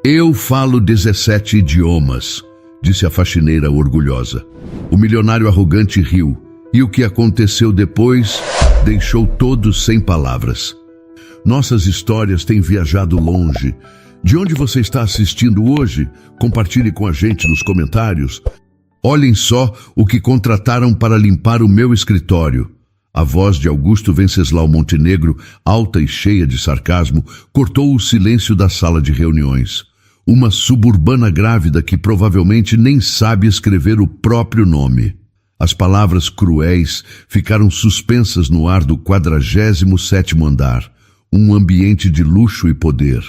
Eu falo 17 idiomas, disse a faxineira orgulhosa. O milionário arrogante riu, e o que aconteceu depois deixou todos sem palavras. Nossas histórias têm viajado longe. De onde você está assistindo hoje? Compartilhe com a gente nos comentários. Olhem só o que contrataram para limpar o meu escritório. A voz de Augusto Venceslau Montenegro, alta e cheia de sarcasmo, cortou o silêncio da sala de reuniões. Uma suburbana grávida que provavelmente nem sabe escrever o próprio nome. As palavras cruéis ficaram suspensas no ar do 47º andar, um ambiente de luxo e poder.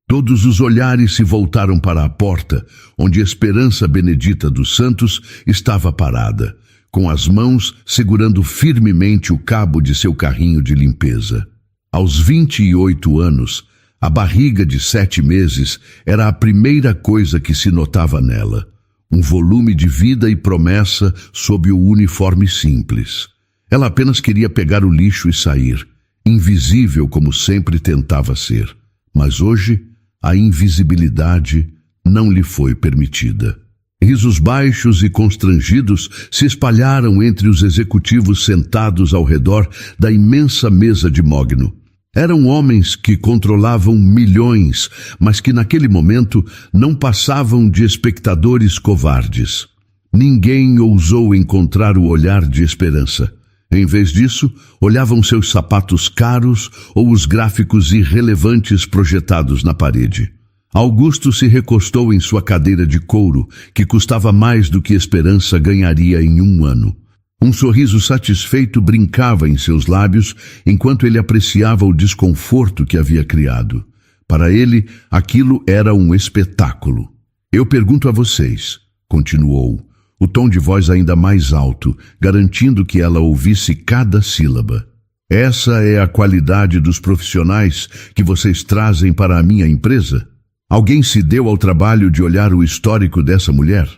Todos os olhares se voltaram para a porta, onde Esperança Benedita dos Santos estava parada, com as mãos segurando firmemente o cabo de seu carrinho de limpeza. Aos 28 anos, a barriga de 7 meses era a primeira coisa que se notava nela. Um volume de vida e promessa sob o uniforme simples. Ela apenas queria pegar o lixo e sair, invisível como sempre tentava ser. Mas hoje, a invisibilidade não lhe foi permitida. Risos baixos e constrangidos se espalharam entre os executivos sentados ao redor da imensa mesa de mogno. Eram homens que controlavam milhões, mas que naquele momento não passavam de espectadores covardes. Ninguém ousou encontrar o olhar de Esperança. Em vez disso, olhavam seus sapatos caros ou os gráficos irrelevantes projetados na parede. Augusto se recostou em sua cadeira de couro, que custava mais do que Esperança ganharia em um ano. Um sorriso satisfeito brincava em seus lábios enquanto ele apreciava o desconforto que havia criado. Para ele, aquilo era um espetáculo. Eu pergunto a vocês, continuou, o tom de voz ainda mais alto, garantindo que ela ouvisse cada sílaba. Essa é a qualidade dos profissionais que vocês trazem para a minha empresa? Alguém se deu ao trabalho de olhar o histórico dessa mulher?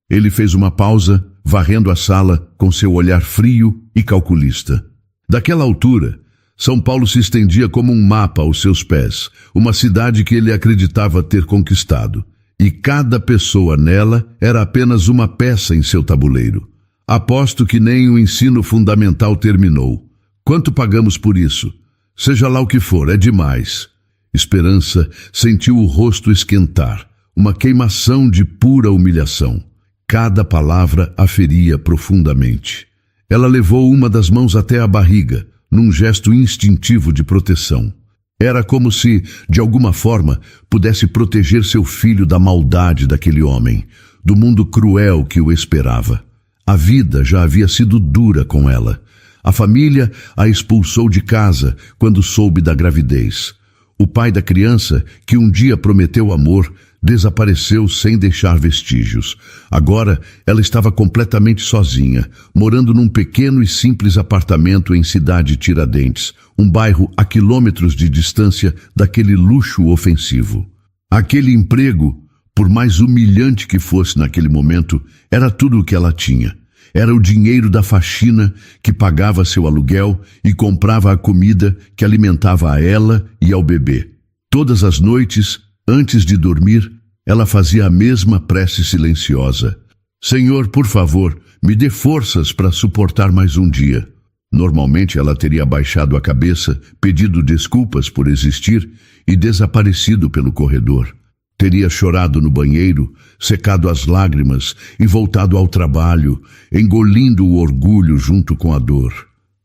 Ele fez uma pausa, varrendo a sala com seu olhar frio e calculista. Daquela altura, São Paulo se estendia como um mapa aos seus pés, uma cidade que ele acreditava ter conquistado. E cada pessoa nela era apenas uma peça em seu tabuleiro. Aposto que nem o ensino fundamental terminou. Quanto pagamos por isso? Seja lá o que for, é demais. Esperança sentiu o rosto esquentar, uma queimação de pura humilhação. Cada palavra a feria profundamente. Ela levou uma das mãos até a barriga, num gesto instintivo de proteção. Era como se, de alguma forma, pudesse proteger seu filho da maldade daquele homem, do mundo cruel que o esperava. A vida já havia sido dura com ela. A família a expulsou de casa quando soube da gravidez. O pai da criança, que um dia prometeu amor, desapareceu sem deixar vestígios. Agora, ela estava completamente sozinha, morando num pequeno e simples apartamento em Cidade Tiradentes, um bairro a quilômetros de distância daquele luxo ofensivo. Aquele emprego, por mais humilhante que fosse naquele momento, era tudo o que ela tinha. Era o dinheiro da faxina que pagava seu aluguel e comprava a comida que alimentava a ela e ao bebê. Todas as noites, antes de dormir, ela fazia a mesma prece silenciosa. Senhor, por favor, me dê forças para suportar mais um dia. Normalmente ela teria abaixado a cabeça, pedido desculpas por existir e desaparecido pelo corredor. Teria chorado no banheiro, secado as lágrimas e voltado ao trabalho, engolindo o orgulho junto com a dor.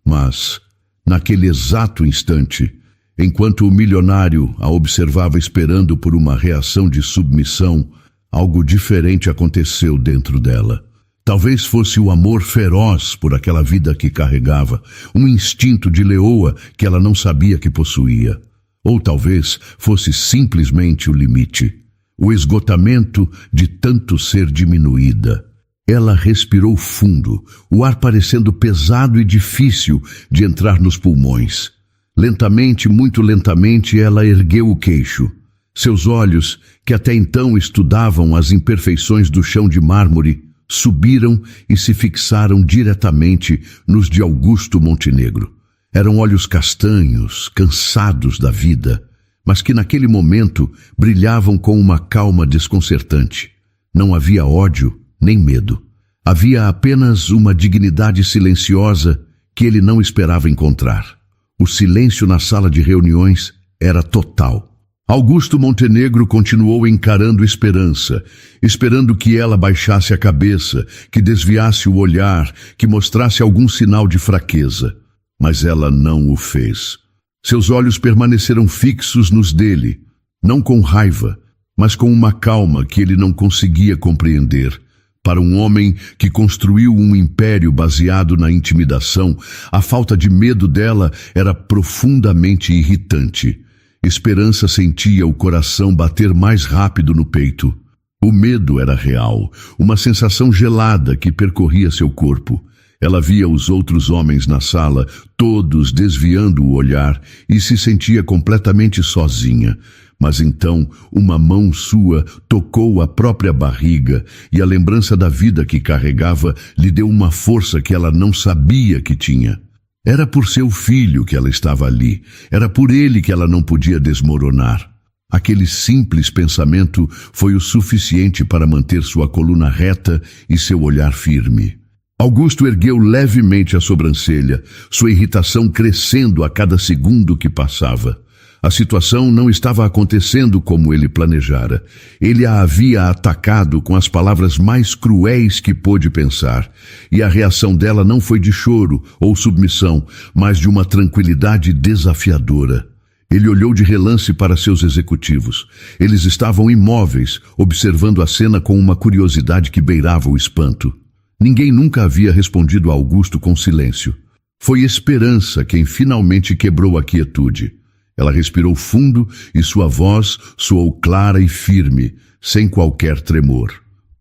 Mas, naquele exato instante, enquanto o milionário a observava esperando por uma reação de submissão, algo diferente aconteceu dentro dela. Talvez fosse o amor feroz por aquela vida que carregava, um instinto de leoa que ela não sabia que possuía. Ou talvez fosse simplesmente o limite. O esgotamento de tanto ser diminuída. Ela respirou fundo, o ar parecendo pesado e difícil de entrar nos pulmões. Lentamente, muito lentamente, ela ergueu o queixo. Seus olhos, que até então estudavam as imperfeições do chão de mármore, subiram e se fixaram diretamente nos de Augusto Montenegro. Eram olhos castanhos, cansados da vida, mas que naquele momento brilhavam com uma calma desconcertante. Não havia ódio nem medo. Havia apenas uma dignidade silenciosa que ele não esperava encontrar. O silêncio na sala de reuniões era total. Augusto Montenegro continuou encarando Esperança, esperando que ela baixasse a cabeça, que desviasse o olhar, que mostrasse algum sinal de fraqueza. Mas ela não o fez. Seus olhos permaneceram fixos nos dele, não com raiva, mas com uma calma que ele não conseguia compreender. Para um homem que construiu um império baseado na intimidação, a falta de medo dela era profundamente irritante. Esperança sentia o coração bater mais rápido no peito. O medo era real, uma sensação gelada que percorria seu corpo. Ela via os outros homens na sala, todos desviando o olhar, e se sentia completamente sozinha. Mas então uma mão sua tocou a própria barriga e a lembrança da vida que carregava lhe deu uma força que ela não sabia que tinha. Era por seu filho que ela estava ali, era por ele que ela não podia desmoronar. Aquele simples pensamento foi o suficiente para manter sua coluna reta e seu olhar firme. Augusto ergueu levemente a sobrancelha, sua irritação crescendo a cada segundo que passava. A situação não estava acontecendo como ele planejara. Ele a havia atacado com as palavras mais cruéis que pôde pensar, e a reação dela não foi de choro ou submissão, mas de uma tranquilidade desafiadora. Ele olhou de relance para seus executivos. Eles estavam imóveis, observando a cena com uma curiosidade que beirava o espanto. Ninguém nunca havia respondido a Augusto com silêncio. Foi Esperança quem finalmente quebrou a quietude. Ela respirou fundo e sua voz soou clara e firme, sem qualquer tremor.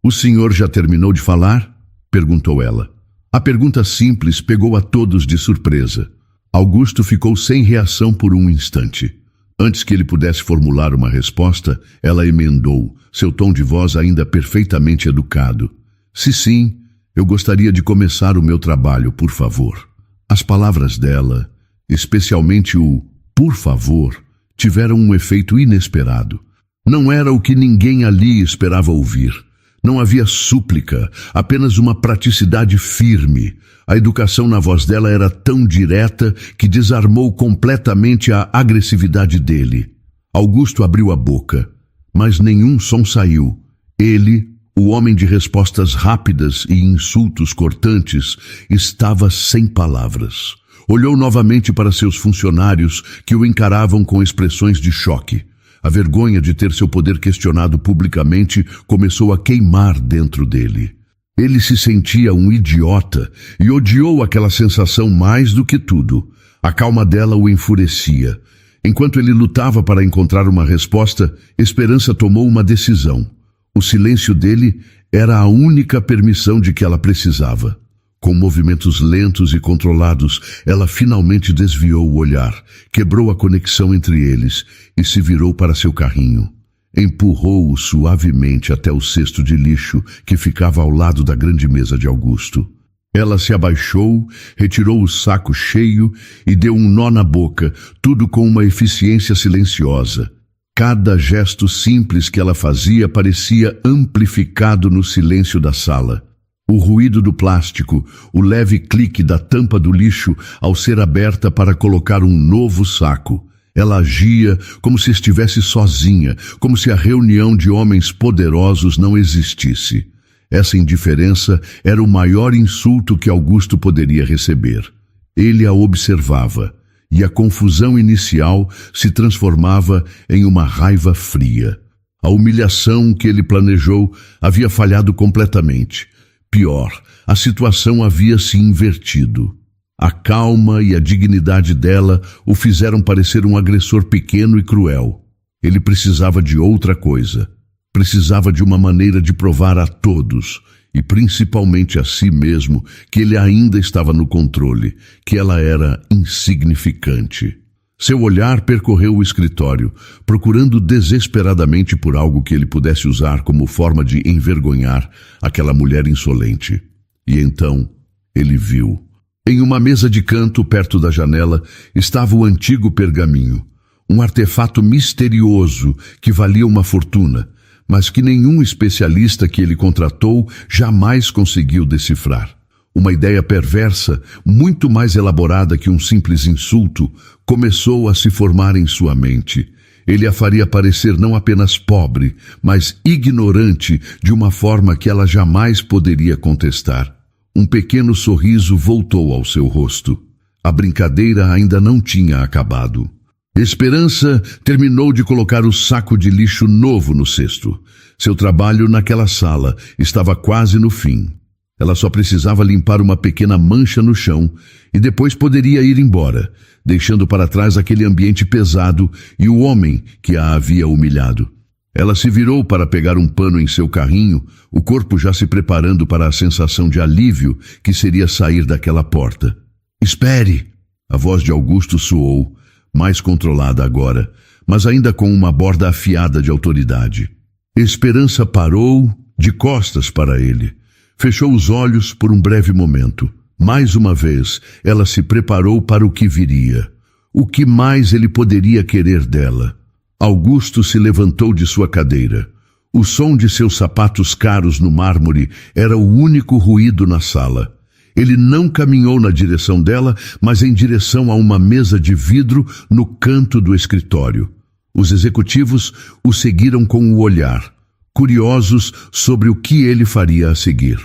"O senhor já terminou de falar?" perguntou ela. A pergunta simples pegou a todos de surpresa. Augusto ficou sem reação por um instante. Antes que ele pudesse formular uma resposta, ela emendou, seu tom de voz ainda perfeitamente educado. "Se sim, eu gostaria de começar o meu trabalho, por favor." As palavras dela, especialmente o "por favor", tiveram um efeito inesperado. Não era o que ninguém ali esperava ouvir. Não havia súplica, apenas uma praticidade firme. A educação na voz dela era tão direta que desarmou completamente a agressividade dele. Augusto abriu a boca, mas nenhum som saiu. Ele, o homem de respostas rápidas e insultos cortantes, estava sem palavras. Olhou novamente para seus funcionários, que o encaravam com expressões de choque. A vergonha de ter seu poder questionado publicamente começou a queimar dentro dele. Ele se sentia um idiota e odiou aquela sensação mais do que tudo. A calma dela o enfurecia. Enquanto ele lutava para encontrar uma resposta, Esperança tomou uma decisão. O silêncio dele era a única permissão de que ela precisava. Com movimentos lentos e controlados, ela finalmente desviou o olhar, quebrou a conexão entre eles e se virou para seu carrinho. Empurrou-o suavemente até o cesto de lixo que ficava ao lado da grande mesa de Augusto. Ela se abaixou, retirou o saco cheio e deu um nó na boca, tudo com uma eficiência silenciosa. Cada gesto simples que ela fazia parecia amplificado no silêncio da sala. O ruído do plástico, o leve clique da tampa do lixo ao ser aberta para colocar um novo saco. Ela agia como se estivesse sozinha, como se a reunião de homens poderosos não existisse. Essa indiferença era o maior insulto que Augusto poderia receber. Ele a observava, e a confusão inicial se transformava em uma raiva fria. A humilhação que ele planejou havia falhado completamente. Pior, a situação havia se invertido. A calma e a dignidade dela o fizeram parecer um agressor pequeno e cruel. Ele precisava de outra coisa. Precisava de uma maneira de provar a todos, e principalmente a si mesmo, que ele ainda estava no controle, que ela era insignificante. Seu olhar percorreu o escritório, procurando desesperadamente por algo que ele pudesse usar como forma de envergonhar aquela mulher insolente. E então ele viu. Em uma mesa de canto perto da janela estava o antigo pergaminho. um artefato misterioso que valia uma fortuna, mas que nenhum especialista que ele contratou jamais conseguiu decifrar. Uma ideia perversa, muito mais elaborada que um simples insulto, começou a se formar em sua mente. Ele a faria parecer não apenas pobre, mas ignorante de uma forma que ela jamais poderia contestar. Um pequeno sorriso voltou ao seu rosto. A brincadeira ainda não tinha acabado. Esperança terminou de colocar o saco de lixo novo no cesto. Seu trabalho naquela sala estava quase no fim. Ela só precisava limpar uma pequena mancha no chão e depois poderia ir embora, deixando para trás aquele ambiente pesado e o homem que a havia humilhado. Ela se virou para pegar um pano em seu carrinho, o corpo já se preparando para a sensação de alívio que seria sair daquela porta. "Espere!" A voz de Augusto soou, mais controlada agora, mas ainda com uma borda afiada de autoridade. Esperança parou, de costas para ele. Fechou os olhos por um breve momento. Mais uma vez, ela se preparou para o que viria. O que mais ele poderia querer dela? Augusto se levantou de sua cadeira. O som de seus sapatos caros no mármore era o único ruído na sala. Ele não caminhou na direção dela, mas em direção a uma mesa de vidro no canto do escritório. Os executivos o seguiram com o olhar, curiosos sobre o que ele faria a seguir.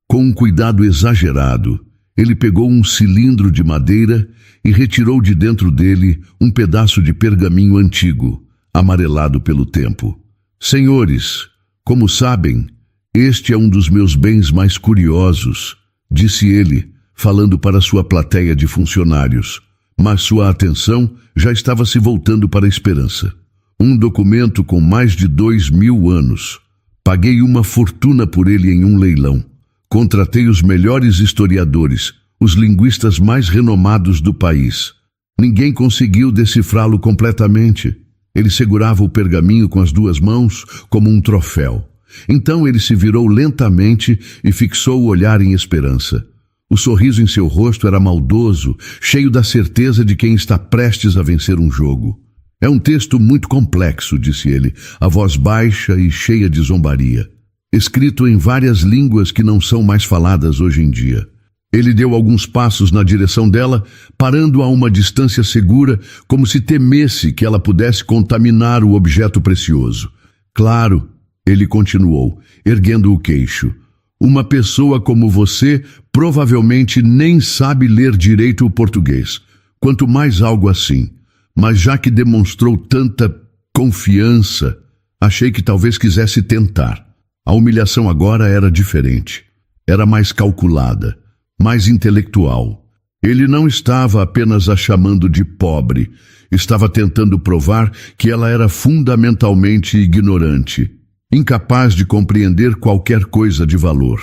Com um cuidado exagerado, ele pegou um cilindro de madeira e retirou de dentro dele um pedaço de pergaminho antigo, amarelado pelo tempo. "Senhores, como sabem, este é um dos meus bens mais curiosos", disse ele, falando para sua plateia de funcionários, mas sua atenção já estava se voltando para a Esperança. "Um documento com mais de 2.000 anos. Paguei uma fortuna por ele em um leilão. Contratei os melhores historiadores, os linguistas mais renomados do país. Ninguém conseguiu decifrá-lo completamente." Ele segurava o pergaminho com as duas mãos como um troféu. Então ele se virou lentamente e fixou o olhar em Esperança. O sorriso em seu rosto era maldoso, cheio da certeza de quem está prestes a vencer um jogo. "É um texto muito complexo", disse ele, a voz baixa e cheia de zombaria. "Escrito em várias línguas que não são mais faladas hoje em dia." Ele deu alguns passos na direção dela, parando a uma distância segura, como se temesse que ela pudesse contaminar o objeto precioso. "Claro", ele continuou, erguendo o queixo. "Uma pessoa como você provavelmente nem sabe ler direito o português, quanto mais algo assim. Mas já que demonstrou tanta confiança, achei que talvez quisesse tentar." A humilhação agora era diferente. Era mais calculada, mais intelectual. Ele não estava apenas a chamando de pobre, estava tentando provar que ela era fundamentalmente ignorante, incapaz de compreender qualquer coisa de valor.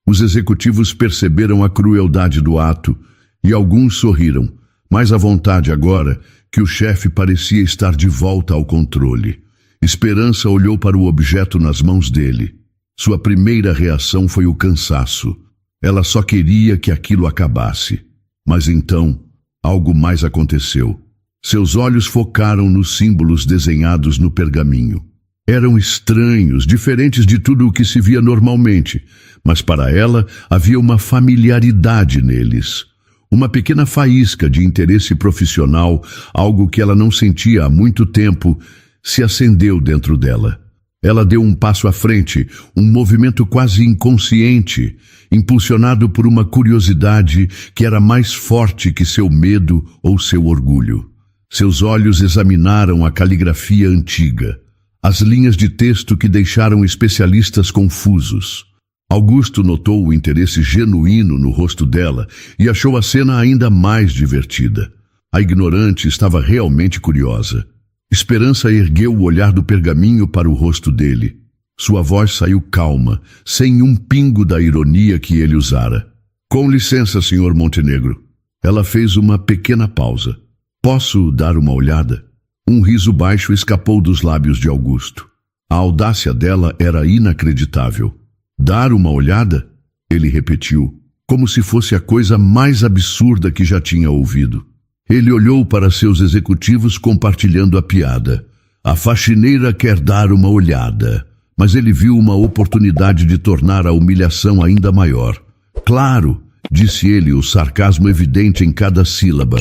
Os executivos perceberam a crueldade do ato e alguns sorriram, mais à vontade agora que o chefe parecia estar de volta ao controle. Esperança olhou para o objeto nas mãos dele. Sua primeira reação foi o cansaço. Ela só queria que aquilo acabasse. Mas então, algo mais aconteceu. Seus olhos focaram nos símbolos desenhados no pergaminho. Eram estranhos, diferentes de tudo o que se via normalmente, mas para ela havia uma familiaridade neles. Uma pequena faísca de interesse profissional, algo que ela não sentia há muito tempo, se acendeu dentro dela. Ela deu um passo à frente, um movimento quase inconsciente, impulsionado por uma curiosidade que era mais forte que seu medo ou seu orgulho. Seus olhos examinaram a caligrafia antiga, as linhas de texto que deixaram especialistas confusos. Augusto notou o interesse genuíno no rosto dela e achou a cena ainda mais divertida. A ignorante estava realmente curiosa. Esperança ergueu o olhar do pergaminho para o rosto dele. Sua voz saiu calma, sem um pingo da ironia que ele usara. "Com licença, Sr. Montenegro." Ela fez uma pequena pausa. "Posso dar uma olhada?" Um riso baixo escapou dos lábios de Augusto. A audácia dela era inacreditável. "Dar uma olhada?" Ele repetiu, como se fosse a coisa mais absurda que já tinha ouvido. Ele olhou para seus executivos compartilhando a piada. A faxineira quer dar uma olhada, mas ele viu uma oportunidade de tornar a humilhação ainda maior. Claro, disse ele, o sarcasmo evidente em cada sílaba.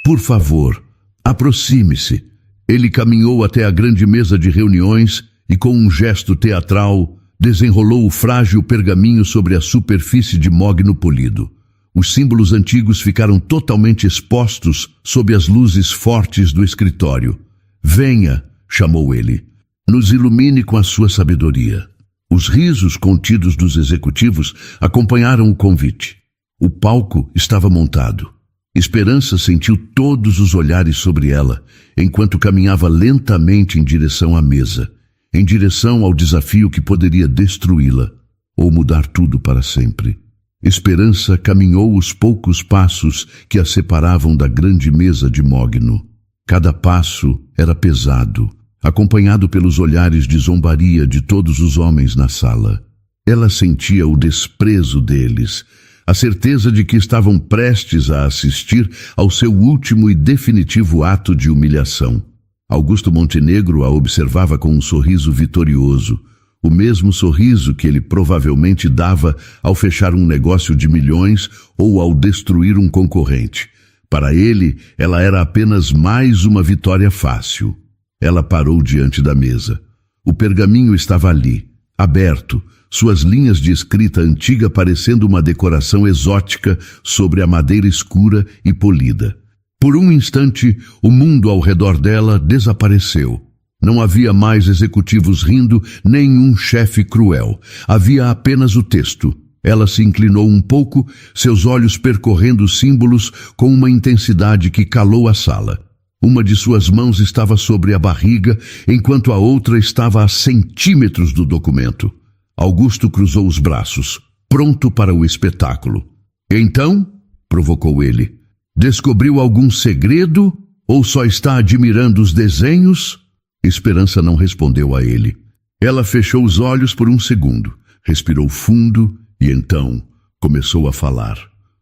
Por favor, aproxime-se. Ele caminhou até a grande mesa de reuniões e, com um gesto teatral, desenrolou o frágil pergaminho sobre a superfície de mogno polido. Os símbolos antigos ficaram totalmente expostos sob as luzes fortes do escritório. Venha, chamou ele. Nos ilumine com a sua sabedoria. Os risos contidos dos executivos acompanharam o convite. O palco estava montado. Esperança sentiu todos os olhares sobre ela, enquanto caminhava lentamente em direção à mesa, em direção ao desafio que poderia destruí-la, ou mudar tudo para sempre. Esperança caminhou os poucos passos que a separavam da grande mesa de mogno. Cada passo era pesado, acompanhado pelos olhares de zombaria de todos os homens na sala. Ela sentia o desprezo deles, a certeza de que estavam prestes a assistir ao seu último e definitivo ato de humilhação. Augusto Montenegro a observava com um sorriso vitorioso, o mesmo sorriso que ele provavelmente dava ao fechar um negócio de milhões ou ao destruir um concorrente. Para ele, ela era apenas mais uma vitória fácil. Ela parou diante da mesa. O pergaminho estava ali, aberto, suas linhas de escrita antiga parecendo uma decoração exótica sobre a madeira escura e polida. Por um instante, o mundo ao redor dela desapareceu. Não havia mais executivos rindo, nem um chefe cruel. Havia apenas o texto. Ela se inclinou um pouco, seus olhos percorrendo os símbolos com uma intensidade que calou a sala. Uma de suas mãos estava sobre a barriga, enquanto a outra estava a centímetros do documento. Augusto cruzou os braços, pronto para o espetáculo. Então, provocou ele, descobriu algum segredo ou só está admirando os desenhos? Esperança não respondeu a ele. Ela fechou os olhos por um segundo, respirou fundo e então começou a falar.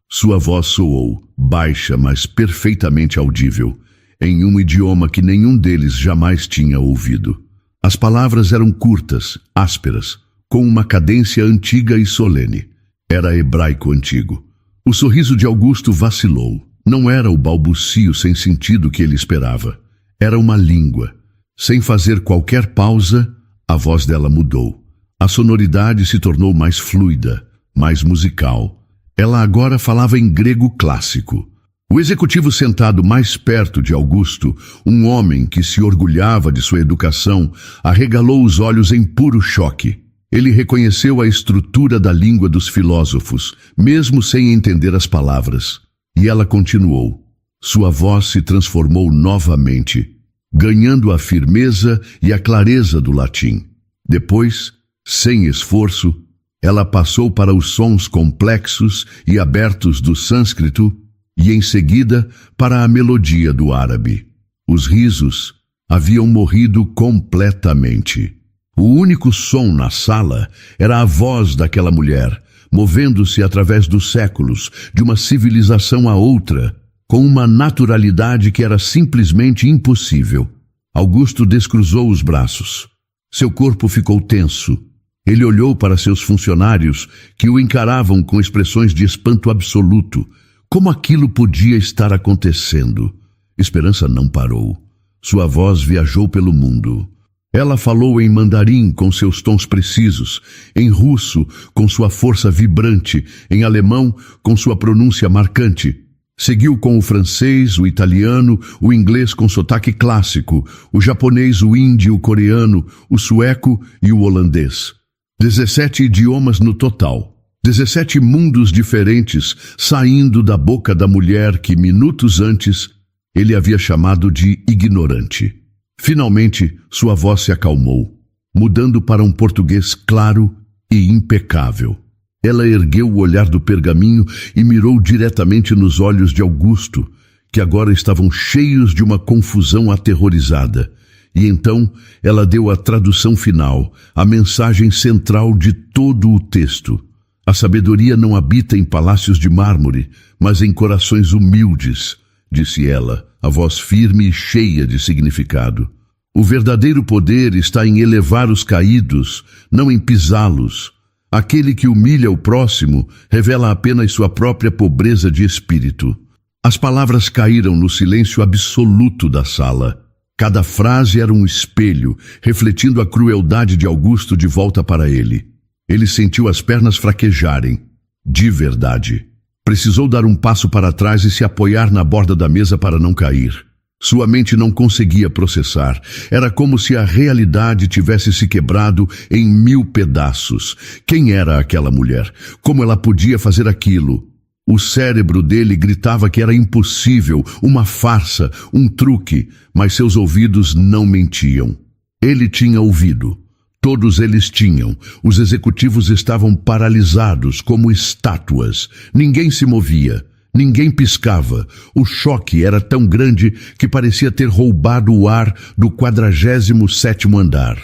Sua voz soou, baixa, mas perfeitamente audível, em um idioma que nenhum deles jamais tinha ouvido. As palavras eram curtas, ásperas, com uma cadência antiga e solene. Era hebraico antigo. O sorriso de Augusto vacilou. Não era o balbucio sem sentido que ele esperava. Era uma língua. Sem fazer qualquer pausa, a voz dela mudou. A sonoridade se tornou mais fluida, mais musical. Ela agora falava em grego clássico. O executivo sentado mais perto de Augusto, um homem que se orgulhava de sua educação, arregalou os olhos em puro choque. Ele reconheceu a estrutura da língua dos filósofos, mesmo sem entender as palavras. E ela continuou. Sua voz se transformou novamente, ganhando a firmeza e a clareza do latim. Depois, sem esforço, ela passou para os sons complexos e abertos do sânscrito e, em seguida, para a melodia do árabe. Os risos haviam morrido completamente. O único som na sala era a voz daquela mulher, movendo-se através dos séculos, de uma civilização a outra, com uma naturalidade que era simplesmente impossível. Augusto descruzou os braços. Seu corpo ficou tenso. Ele olhou para seus funcionários, que o encaravam com expressões de espanto absoluto. Como aquilo podia estar acontecendo? Esperança não parou. Sua voz viajou pelo mundo. Ela falou em mandarim com seus tons precisos, em russo com sua força vibrante, em alemão com sua pronúncia marcante. Seguiu com o francês, o italiano, o inglês com sotaque clássico, o japonês, o hindi, o coreano, o sueco e o holandês. 17 idiomas no total. 17 mundos diferentes saindo da boca da mulher que, minutos antes, ele havia chamado de ignorante. Finalmente, sua voz se acalmou, mudando para um português claro e impecável. Ela ergueu o olhar do pergaminho e mirou diretamente nos olhos de Augusto, que agora estavam cheios de uma confusão aterrorizada. E então ela deu a tradução final, a mensagem central de todo o texto. A sabedoria não habita em palácios de mármore, mas em corações humildes. disse ela, a voz firme e cheia de significado. O verdadeiro poder está em elevar os caídos, não em pisá-los. Aquele que humilha o próximo revela apenas sua própria pobreza de espírito. As palavras caíram no silêncio absoluto da sala. Cada frase era um espelho, refletindo a crueldade de Augusto de volta para ele. Ele sentiu as pernas fraquejarem. De verdade. Precisou dar um passo para trás e se apoiar na borda da mesa para não cair. Sua mente não conseguia processar. Era como se a realidade tivesse se quebrado em 1000 pedaços. Quem era aquela mulher? Como ela podia fazer aquilo? O cérebro dele gritava que era impossível, uma farsa, um truque, mas seus ouvidos não mentiam. Ele tinha ouvido. Todos eles tinham. Os executivos estavam paralisados como estátuas. Ninguém se movia. Ninguém piscava. O choque era tão grande que parecia ter roubado o ar do 47º andar.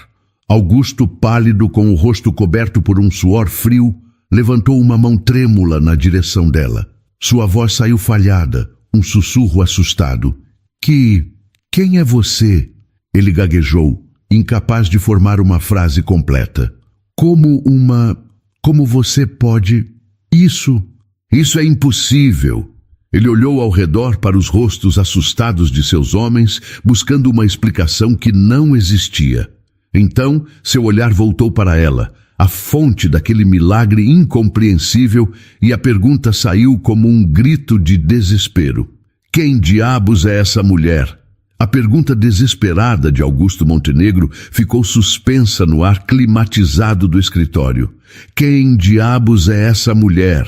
Augusto, pálido, com o rosto coberto por um suor frio, levantou uma mão trêmula na direção dela. Sua voz saiu falhada, um sussurro assustado. Quem é você? Ele gaguejou, incapaz de formar uma frase completa. Como você pode... Isso é impossível. Ele olhou ao redor para os rostos assustados de seus homens, buscando uma explicação que não existia. Então, seu olhar voltou para ela, a fonte daquele milagre incompreensível, e a pergunta saiu como um grito de desespero. Quem diabos é essa mulher? A pergunta desesperada de Augusto Montenegro ficou suspensa no ar climatizado do escritório. Quem diabos é essa mulher?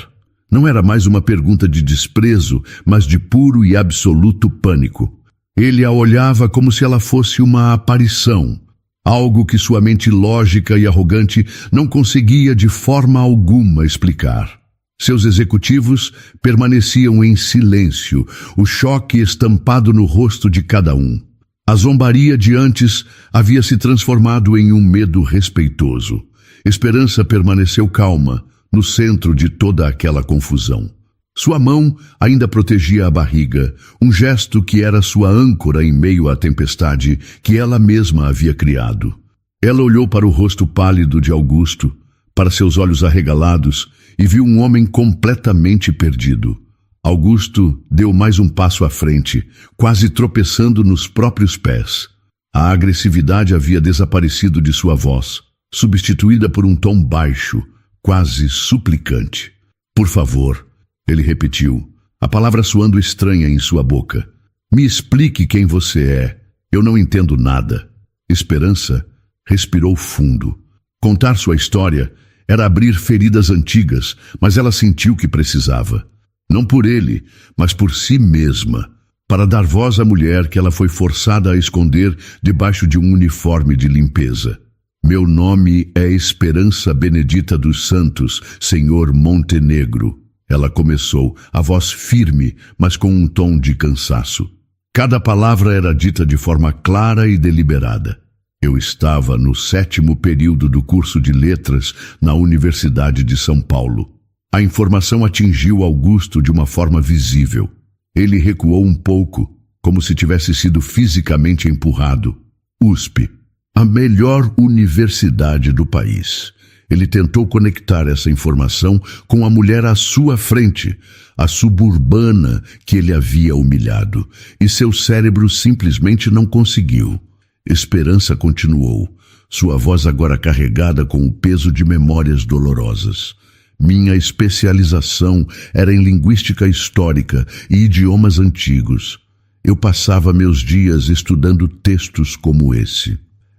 Não era mais uma pergunta de desprezo, mas de puro e absoluto pânico. Ele a olhava como se ela fosse uma aparição, algo que sua mente lógica e arrogante não conseguia de forma alguma explicar. Seus executivos permaneciam em silêncio, o choque estampado no rosto de cada um. A zombaria de antes havia se transformado em um medo respeitoso. Esperança permaneceu calma, no centro de toda aquela confusão. Sua mão ainda protegia a barriga, um gesto que era sua âncora em meio à tempestade que ela mesma havia criado. Ela olhou para o rosto pálido de Augusto, para seus olhos arregalados, e viu um homem completamente perdido. Augusto deu mais um passo à frente, quase tropeçando nos próprios pés. A agressividade havia desaparecido de sua voz, substituída por um tom baixo, quase suplicante. Por favor, ele repetiu, a palavra soando estranha em sua boca. Me explique quem você é. Eu não entendo nada. Esperança respirou fundo. Contar sua história era abrir feridas antigas, mas ela sentiu que precisava. Não por ele, mas por si mesma, para dar voz à mulher que ela foi forçada a esconder debaixo de um uniforme de limpeza. Meu nome é Esperança Benedita dos Santos, Senhor Montenegro. Ela começou, a voz firme, mas com um tom de cansaço. Cada palavra era dita de forma clara e deliberada. Eu estava no 7º período do curso de letras na Universidade de São Paulo. A informação atingiu Augusto de uma forma visível. Ele recuou um pouco, como se tivesse sido fisicamente empurrado. USP. A melhor universidade do país. Ele tentou conectar essa informação com a mulher à sua frente, a suburbana que ele havia humilhado, e seu cérebro simplesmente não conseguiu. Esperança continuou, sua voz agora carregada com o peso de memórias dolorosas. Minha especialização era em linguística histórica e idiomas antigos. Eu passava meus dias estudando textos como esse.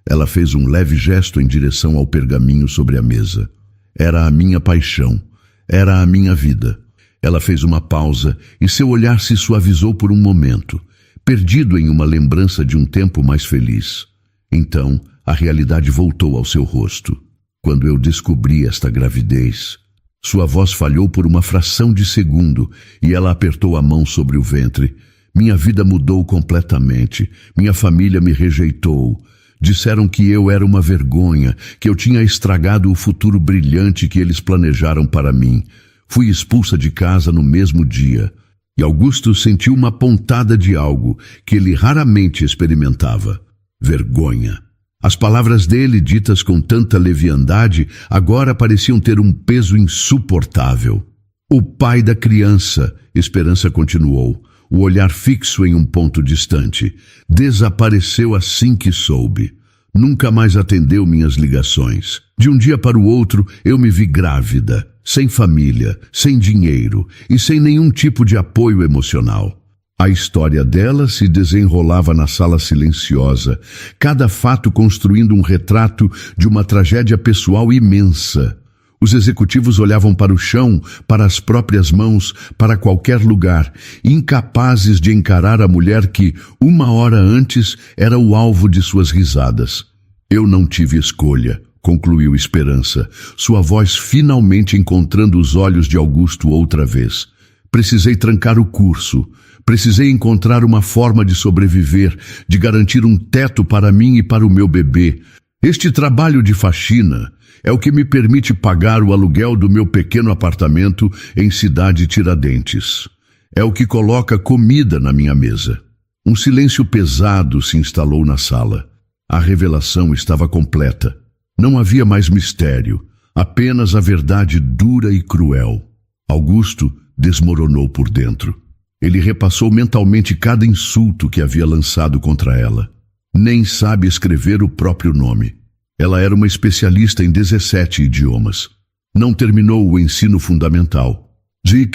Ela fez um leve gesto em direção ao pergaminho sobre a mesa. Era a minha paixão. Era a minha vida. Ela fez uma pausa e seu olhar se suavizou por um momento, perdido em uma lembrança de um tempo mais feliz. Então, a realidade voltou ao seu rosto. Quando eu descobri esta gravidez... Sua voz falhou por uma fração de segundo e ela apertou a mão sobre o ventre. Minha vida mudou completamente. Minha família me rejeitou. Disseram que eu era uma vergonha, que eu tinha estragado o futuro brilhante que eles planejaram para mim. Fui expulsa de casa no mesmo dia. E Augusto sentiu uma pontada de algo que ele raramente experimentava: vergonha. As palavras dele, ditas com tanta leviandade, agora pareciam ter um peso insuportável. O pai da criança, Esperança continuou, o olhar fixo em um ponto distante, desapareceu assim que soube. Nunca mais atendeu minhas ligações. De um dia para o outro, eu me vi grávida, sem família, sem dinheiro e sem nenhum tipo de apoio emocional. A história dela se desenrolava na sala silenciosa, cada fato construindo um retrato de uma tragédia pessoal imensa. Os executivos olhavam para o chão, para as próprias mãos, para qualquer lugar, incapazes de encarar a mulher que, uma hora antes, era o alvo de suas risadas. Eu não tive escolha, concluiu Esperança, sua voz finalmente encontrando os olhos de Augusto outra vez. Precisei trancar o curso. Precisei encontrar uma forma de sobreviver, de garantir um teto para mim e para o meu bebê. Este trabalho de faxina é o que me permite pagar o aluguel do meu pequeno apartamento em Cidade Tiradentes. É o que coloca comida na minha mesa. Um silêncio pesado se instalou na sala. A revelação estava completa. Não havia mais mistério, apenas a verdade dura e cruel. Augusto desmoronou por dentro. Ele repassou mentalmente cada insulto que havia lançado contra ela. Nem sabe escrever o próprio nome. Ela era uma especialista em 17 idiomas. Não terminou o ensino fundamental.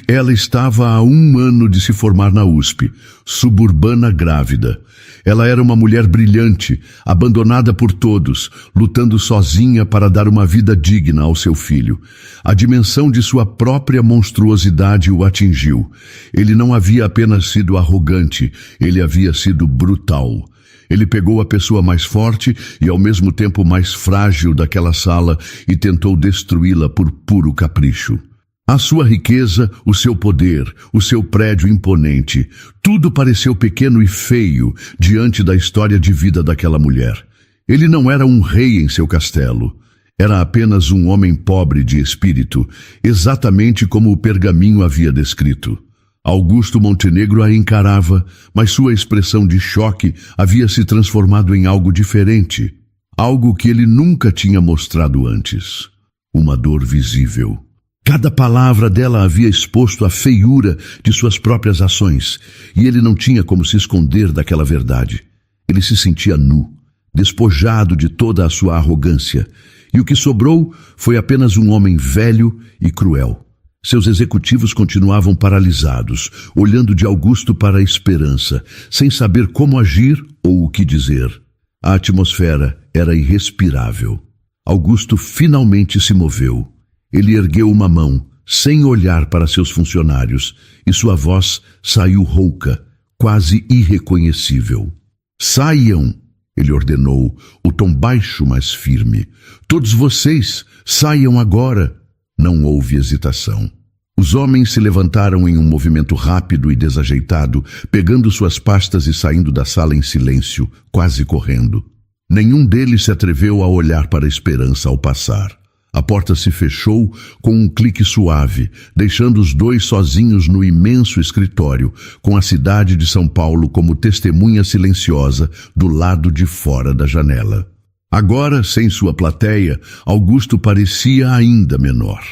Ela estava há 1 ano de se formar na USP, suburbana grávida. Ela era uma mulher brilhante, abandonada por todos, lutando sozinha para dar uma vida digna ao seu filho. A dimensão de sua própria monstruosidade o atingiu. Ele não havia apenas sido arrogante, ele havia sido brutal. Ele pegou a pessoa mais forte e ao mesmo tempo mais frágil daquela sala e tentou destruí-la por puro capricho. A sua riqueza, o seu poder, o seu prédio imponente, tudo pareceu pequeno e feio diante da história de vida daquela mulher. Ele não era um rei em seu castelo. Era apenas um homem pobre de espírito, exatamente como o pergaminho havia descrito. Augusto Montenegro a encarava, mas sua expressão de choque havia se transformado em algo diferente, algo que ele nunca tinha mostrado antes. Uma dor visível. Cada palavra dela havia exposto a feiura de suas próprias ações, e ele não tinha como se esconder daquela verdade. Ele se sentia nu, despojado de toda a sua arrogância, e o que sobrou foi apenas um homem velho e cruel. Seus executivos continuavam paralisados, olhando de Augusto para a Esperança, sem saber como agir ou o que dizer. A atmosfera era irrespirável. Augusto finalmente se moveu. Ele ergueu uma mão, sem olhar para seus funcionários, e sua voz saiu rouca, quase irreconhecível. Saiam, ele ordenou, o tom baixo, mas firme. Todos vocês, saiam agora. Não houve hesitação. Os homens se levantaram em um movimento rápido e desajeitado, pegando suas pastas e saindo da sala em silêncio, quase correndo. Nenhum deles se atreveu a olhar para a Esperança ao passar. A porta se fechou com um clique suave, deixando os dois sozinhos no imenso escritório, com a cidade de São Paulo como testemunha silenciosa do lado de fora da janela. Agora, sem sua plateia, Augusto parecia ainda menor.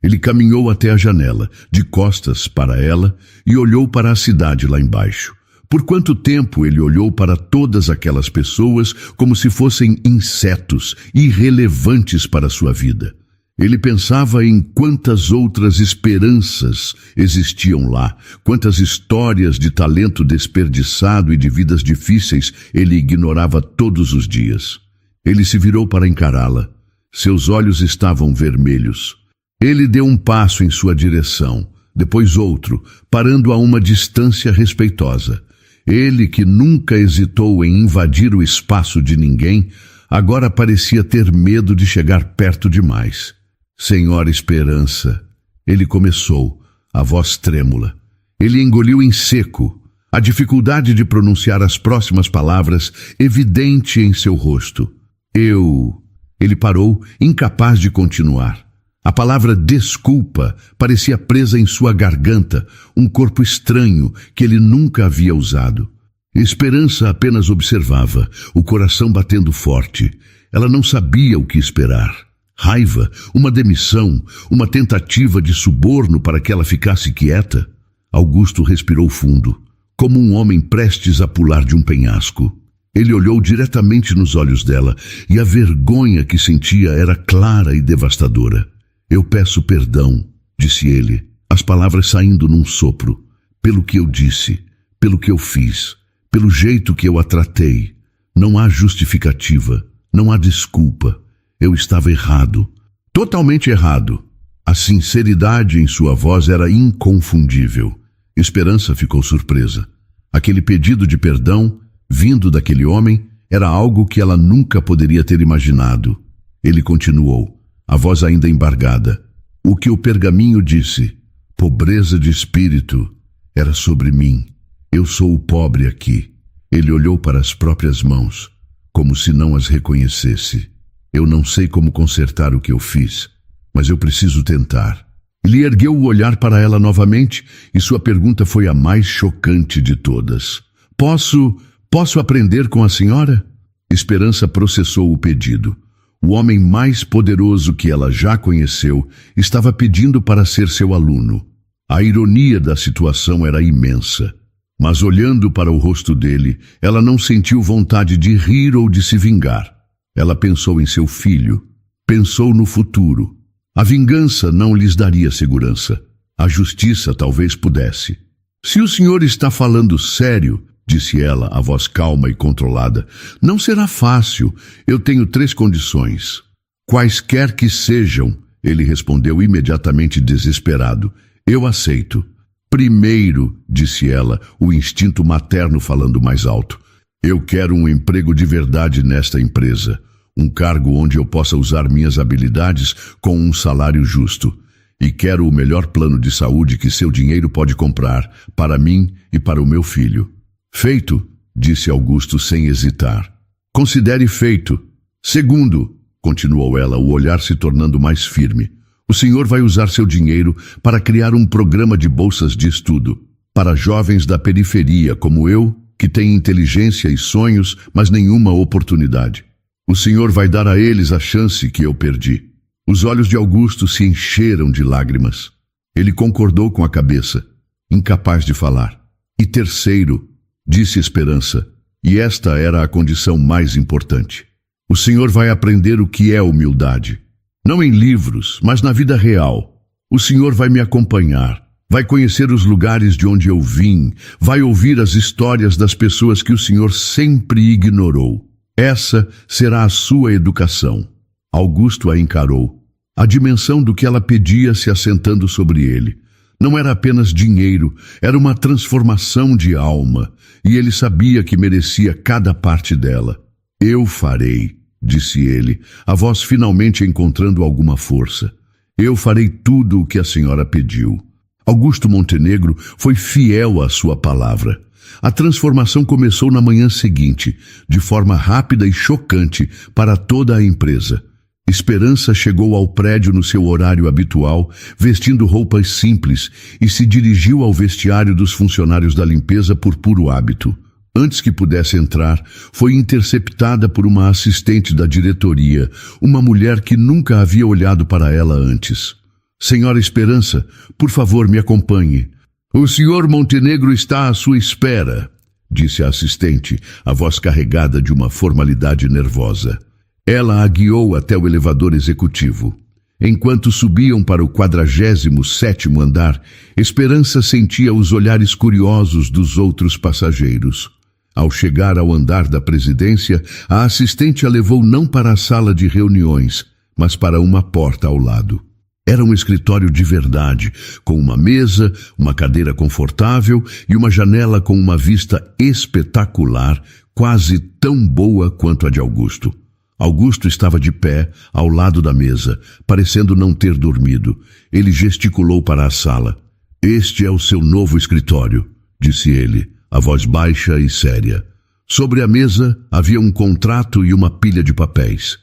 Ele caminhou até a janela, de costas para ela, e olhou para a cidade lá embaixo. Por quanto tempo ele olhou para todas aquelas pessoas como se fossem insetos, irrelevantes para sua vida? Ele pensava em quantas outras esperanças existiam lá, quantas histórias de talento desperdiçado e de vidas difíceis ele ignorava todos os dias. Ele se virou para encará-la. Seus olhos estavam vermelhos. Ele deu um passo em sua direção, depois outro, parando a uma distância respeitosa. Ele, que nunca hesitou em invadir o espaço de ninguém, agora parecia ter medo de chegar perto demais. Senhora Esperança, ele começou, a voz trêmula. Ele engoliu em seco, a dificuldade de pronunciar as próximas palavras evidente em seu rosto. Ele parou, incapaz de continuar. A palavra desculpa parecia presa em sua garganta, um corpo estranho que ele nunca havia usado. Esperança apenas observava, o coração batendo forte. Ela não sabia o que esperar. Raiva, uma demissão, uma tentativa de suborno para que ela ficasse quieta. Augusto respirou fundo, como um homem prestes a pular de um penhasco. Ele olhou diretamente nos olhos dela e a vergonha que sentia era clara e devastadora. Eu peço perdão, disse ele, as palavras saindo num sopro, pelo que eu disse, pelo que eu fiz, pelo jeito que eu a tratei. Não há justificativa, não há desculpa. Eu estava errado, totalmente errado. A sinceridade em sua voz era inconfundível. Esperança ficou surpresa. Aquele pedido de perdão, vindo daquele homem, era algo que ela nunca poderia ter imaginado. Ele continuou, a voz ainda embargada. O que o pergaminho disse, pobreza de espírito, era sobre mim. Eu sou o pobre aqui. Ele olhou para as próprias mãos, como se não as reconhecesse. Eu não sei como consertar o que eu fiz, mas eu preciso tentar. Ele ergueu o olhar para ela novamente e sua pergunta foi a mais chocante de todas. Posso aprender com a senhora? Esperança processou o pedido. O homem mais poderoso que ela já conheceu estava pedindo para ser seu aluno. A ironia da situação era imensa. Mas olhando para o rosto dele, ela não sentiu vontade de rir ou de se vingar. Ela pensou em seu filho, pensou no futuro. A vingança não lhes daria segurança. A justiça talvez pudesse. Se o senhor está falando sério, disse ela, a voz calma e controlada, não será fácil. Eu tenho 3 condições. Quaisquer que sejam, ele respondeu imediatamente desesperado. Eu aceito. Primeiro, disse ela, o instinto materno falando mais alto. Eu quero um emprego de verdade nesta empresa. Um cargo onde eu possa usar minhas habilidades com um salário justo. E quero o melhor plano de saúde que seu dinheiro pode comprar, para mim e para o meu filho. Feito, disse Augusto sem hesitar. Considere feito. Segundo, continuou ela, o olhar se tornando mais firme. O senhor vai usar seu dinheiro para criar um programa de bolsas de estudo para jovens da periferia como eu, que têm inteligência e sonhos, mas nenhuma oportunidade. O senhor vai dar a eles a chance que eu perdi. Os olhos de Augusto se encheram de lágrimas. Ele concordou com a cabeça, incapaz de falar. E terceiro, disse Esperança, e esta era a condição mais importante. O senhor vai aprender o que é humildade. Não em livros, mas na vida real. O senhor vai me acompanhar, vai conhecer os lugares de onde eu vim, vai ouvir as histórias das pessoas que o senhor sempre ignorou. Essa será a sua educação. Augusto a encarou. A dimensão do que ela pedia se assentando sobre ele. Não era apenas dinheiro, era uma transformação de alma, e ele sabia que merecia cada parte dela. Eu farei, disse ele, a voz finalmente encontrando alguma força. Eu farei tudo o que a senhora pediu. Augusto Montenegro foi fiel à sua palavra. A transformação começou na manhã seguinte, de forma rápida e chocante para toda a empresa. Esperança chegou ao prédio no seu horário habitual, vestindo roupas simples, e se dirigiu ao vestiário dos funcionários da limpeza por puro hábito. Antes que pudesse entrar, foi interceptada por uma assistente da diretoria, uma mulher que nunca havia olhado para ela antes. Senhora Esperança, por favor, me acompanhe. O senhor Montenegro está à sua espera, disse a assistente, a voz carregada de uma formalidade nervosa. Ela a guiou até o elevador executivo. Enquanto subiam para o 47º andar, Esperança sentia os olhares curiosos dos outros passageiros. Ao chegar ao andar da presidência, a assistente a levou não para a sala de reuniões, mas para uma porta ao lado. Era um escritório de verdade, com uma mesa, uma cadeira confortável e uma janela com uma vista espetacular, quase tão boa quanto a de Augusto. Augusto estava de pé, ao lado da mesa, parecendo não ter dormido. Ele gesticulou para a sala. Este é o seu novo escritório, disse ele, a voz baixa e séria. Sobre a mesa havia um contrato e uma pilha de papéis.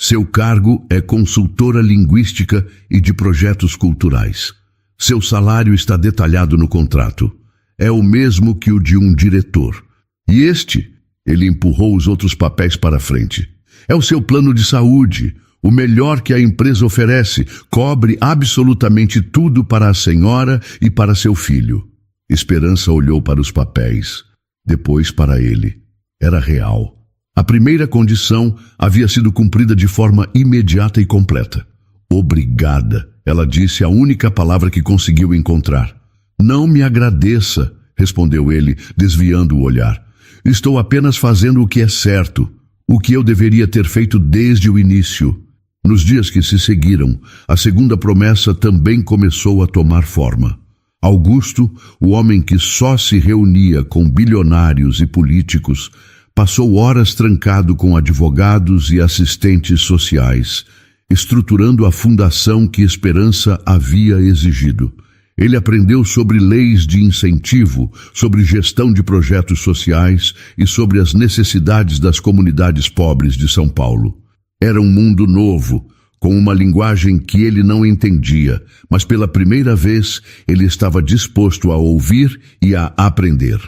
Seu cargo é consultora linguística e de projetos culturais. Seu salário está detalhado no contrato. É o mesmo que o de um diretor. E ele empurrou os outros papéis para frente. É o seu plano de saúde, o melhor que a empresa oferece, cobre absolutamente tudo para a senhora e para seu filho. Esperança olhou para os papéis, depois para ele. Era real. A primeira condição havia sido cumprida de forma imediata e completa. Obrigada, ela disse a única palavra que conseguiu encontrar. Não me agradeça, respondeu ele, desviando o olhar. Estou apenas fazendo o que é certo, o que eu deveria ter feito desde o início. Nos dias que se seguiram, a segunda promessa também começou a tomar forma. Augusto, o homem que só se reunia com bilionários e políticos, passou horas trancado com advogados e assistentes sociais, estruturando a fundação que Esperança havia exigido. Ele aprendeu sobre leis de incentivo, sobre gestão de projetos sociais e sobre as necessidades das comunidades pobres de São Paulo. Era um mundo novo, com uma linguagem que ele não entendia, mas pela primeira vez ele estava disposto a ouvir e a aprender.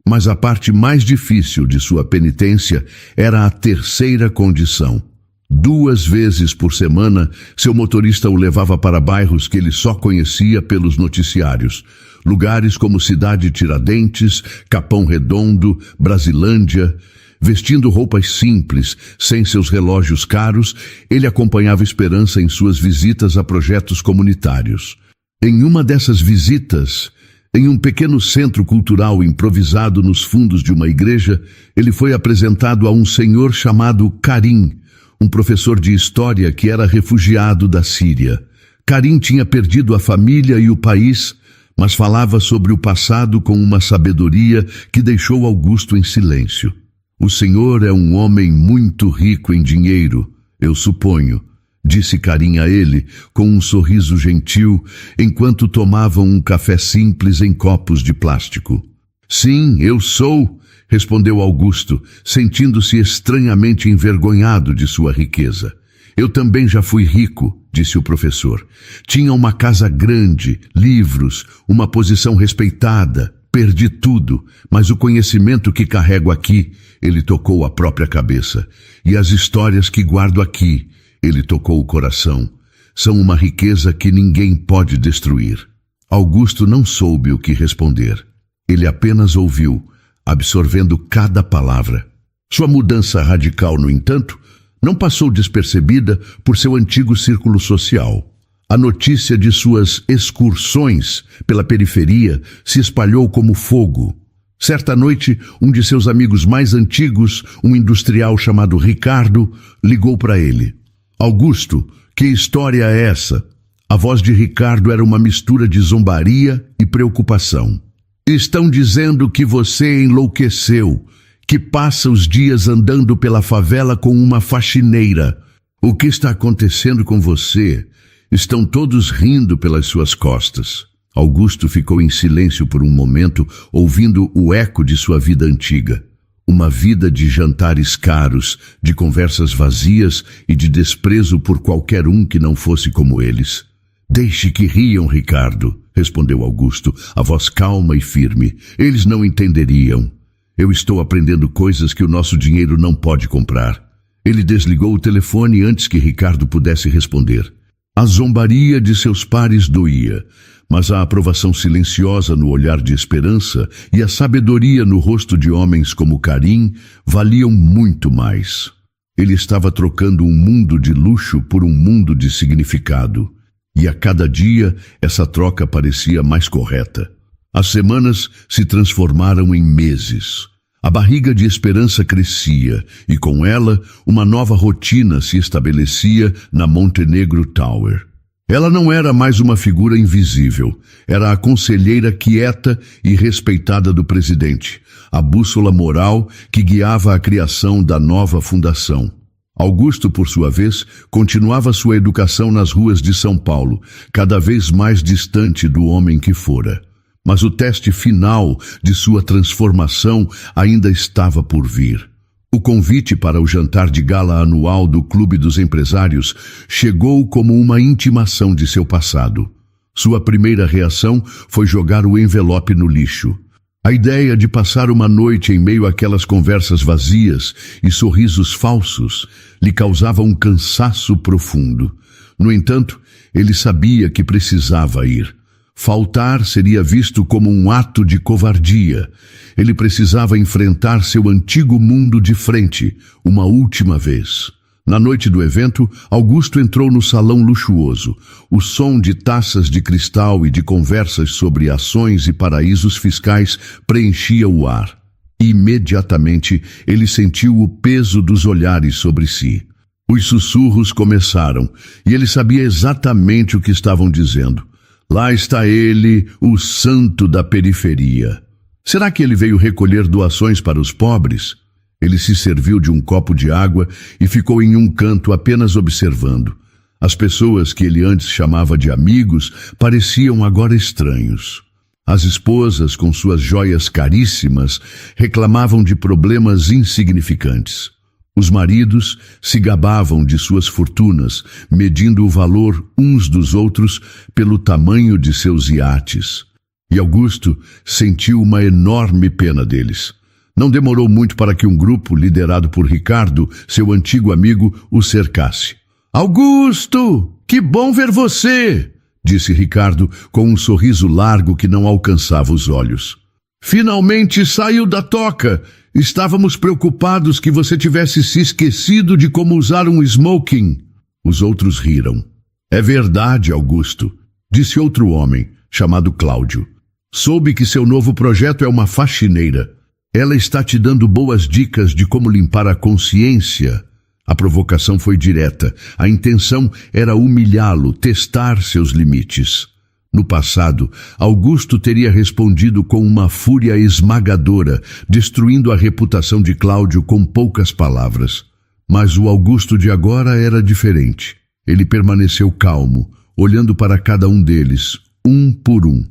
Mas a parte mais difícil de sua penitência era a terceira condição. 2 vezes por semana, seu motorista o levava para bairros que ele só conhecia pelos noticiários. Lugares como Cidade Tiradentes, Capão Redondo, Brasilândia. Vestindo roupas simples, sem seus relógios caros, ele acompanhava Esperança em suas visitas a projetos comunitários. Em uma dessas visitas, em um pequeno centro cultural improvisado nos fundos de uma igreja, ele foi apresentado a um senhor chamado Karim, um professor de história que era refugiado da Síria. Karim tinha perdido a família e o país, mas falava sobre o passado com uma sabedoria que deixou Augusto em silêncio. O senhor é um homem muito rico em dinheiro, eu suponho, disse Karim a ele, com um sorriso gentil, enquanto tomavam um café simples em copos de plástico. Sim, eu sou, respondeu Augusto, sentindo-se estranhamente envergonhado de sua riqueza. Eu também já fui rico, disse o professor. Tinha uma casa grande, livros, uma posição respeitada. Perdi tudo, mas o conhecimento que carrego aqui, ele tocou a própria cabeça. E as histórias que guardo aqui, ele tocou o coração. São uma riqueza que ninguém pode destruir. Augusto não soube o que responder. Ele apenas ouviu, absorvendo cada palavra. Sua mudança radical, no entanto, não passou despercebida por seu antigo círculo social. A notícia de suas excursões pela periferia se espalhou como fogo. Certa noite, um de seus amigos mais antigos, um industrial chamado Ricardo, ligou para ele. Augusto, que história é essa? A voz de Ricardo era uma mistura de zombaria e preocupação. Estão dizendo que você enlouqueceu, que passa os dias andando pela favela com uma faxineira. O que está acontecendo com você? Estão todos rindo pelas suas costas. Augusto ficou em silêncio por um momento, ouvindo o eco de sua vida antiga. Uma vida de jantares caros, de conversas vazias e de desprezo por qualquer um que não fosse como eles. Deixe que riam, Ricardo, respondeu Augusto, a voz calma e firme. Eles não entenderiam. Eu estou aprendendo coisas que o nosso dinheiro não pode comprar. Ele desligou o telefone antes que Ricardo pudesse responder. A zombaria de seus pares doía, mas a aprovação silenciosa no olhar de Esperança e a sabedoria no rosto de homens como Karim valiam muito mais. Ele estava trocando um mundo de luxo por um mundo de significado, e a cada dia essa troca parecia mais correta. As semanas se transformaram em meses. A barriga de Esperança crescia e, com ela, uma nova rotina se estabelecia na Montenegro Tower. Ela não era mais uma figura invisível. Era a conselheira quieta e respeitada do presidente, a bússola moral que guiava a criação da nova fundação. Augusto, por sua vez, continuava sua educação nas ruas de São Paulo, cada vez mais distante do homem que fora. Mas o teste final de sua transformação ainda estava por vir. O convite para o jantar de gala anual do Clube dos Empresários chegou como uma intimação de seu passado. Sua primeira reação foi jogar o envelope no lixo. A ideia de passar uma noite em meio àquelas conversas vazias e sorrisos falsos lhe causava um cansaço profundo. No entanto, ele sabia que precisava ir. Faltar seria visto como um ato de covardia. Ele precisava enfrentar seu antigo mundo de frente, uma última vez. Na noite do evento, Augusto entrou no salão luxuoso. O som de taças de cristal e de conversas sobre ações e paraísos fiscais preenchia o ar. Imediatamente, ele sentiu o peso dos olhares sobre si. Os sussurros começaram, e ele sabia exatamente o que estavam dizendo. Lá está ele, o santo da periferia. Será que ele veio recolher doações para os pobres? Ele se serviu de um copo de água e ficou em um canto apenas observando. As pessoas que ele antes chamava de amigos pareciam agora estranhos. As esposas, com suas joias caríssimas, reclamavam de problemas insignificantes. Os maridos se gabavam de suas fortunas, medindo o valor uns dos outros pelo tamanho de seus iates. E Augusto sentiu uma enorme pena deles. Não demorou muito para que um grupo, liderado por Ricardo, seu antigo amigo, o cercasse. «Augusto, que bom ver você!» disse Ricardo com um sorriso largo que não alcançava os olhos. «Finalmente saiu da toca! Estávamos preocupados que você tivesse se esquecido de como usar um smoking!» Os outros riram. «É verdade, Augusto», disse outro homem, chamado Cláudio. «Soube que seu novo projeto é uma faxineira. Ela está te dando boas dicas de como limpar a consciência.» A provocação foi direta. A intenção era humilhá-lo, testar seus limites. No passado, Augusto teria respondido com uma fúria esmagadora, destruindo a reputação de Cláudio com poucas palavras. Mas o Augusto de agora era diferente. Ele permaneceu calmo, olhando para cada um deles, um por um.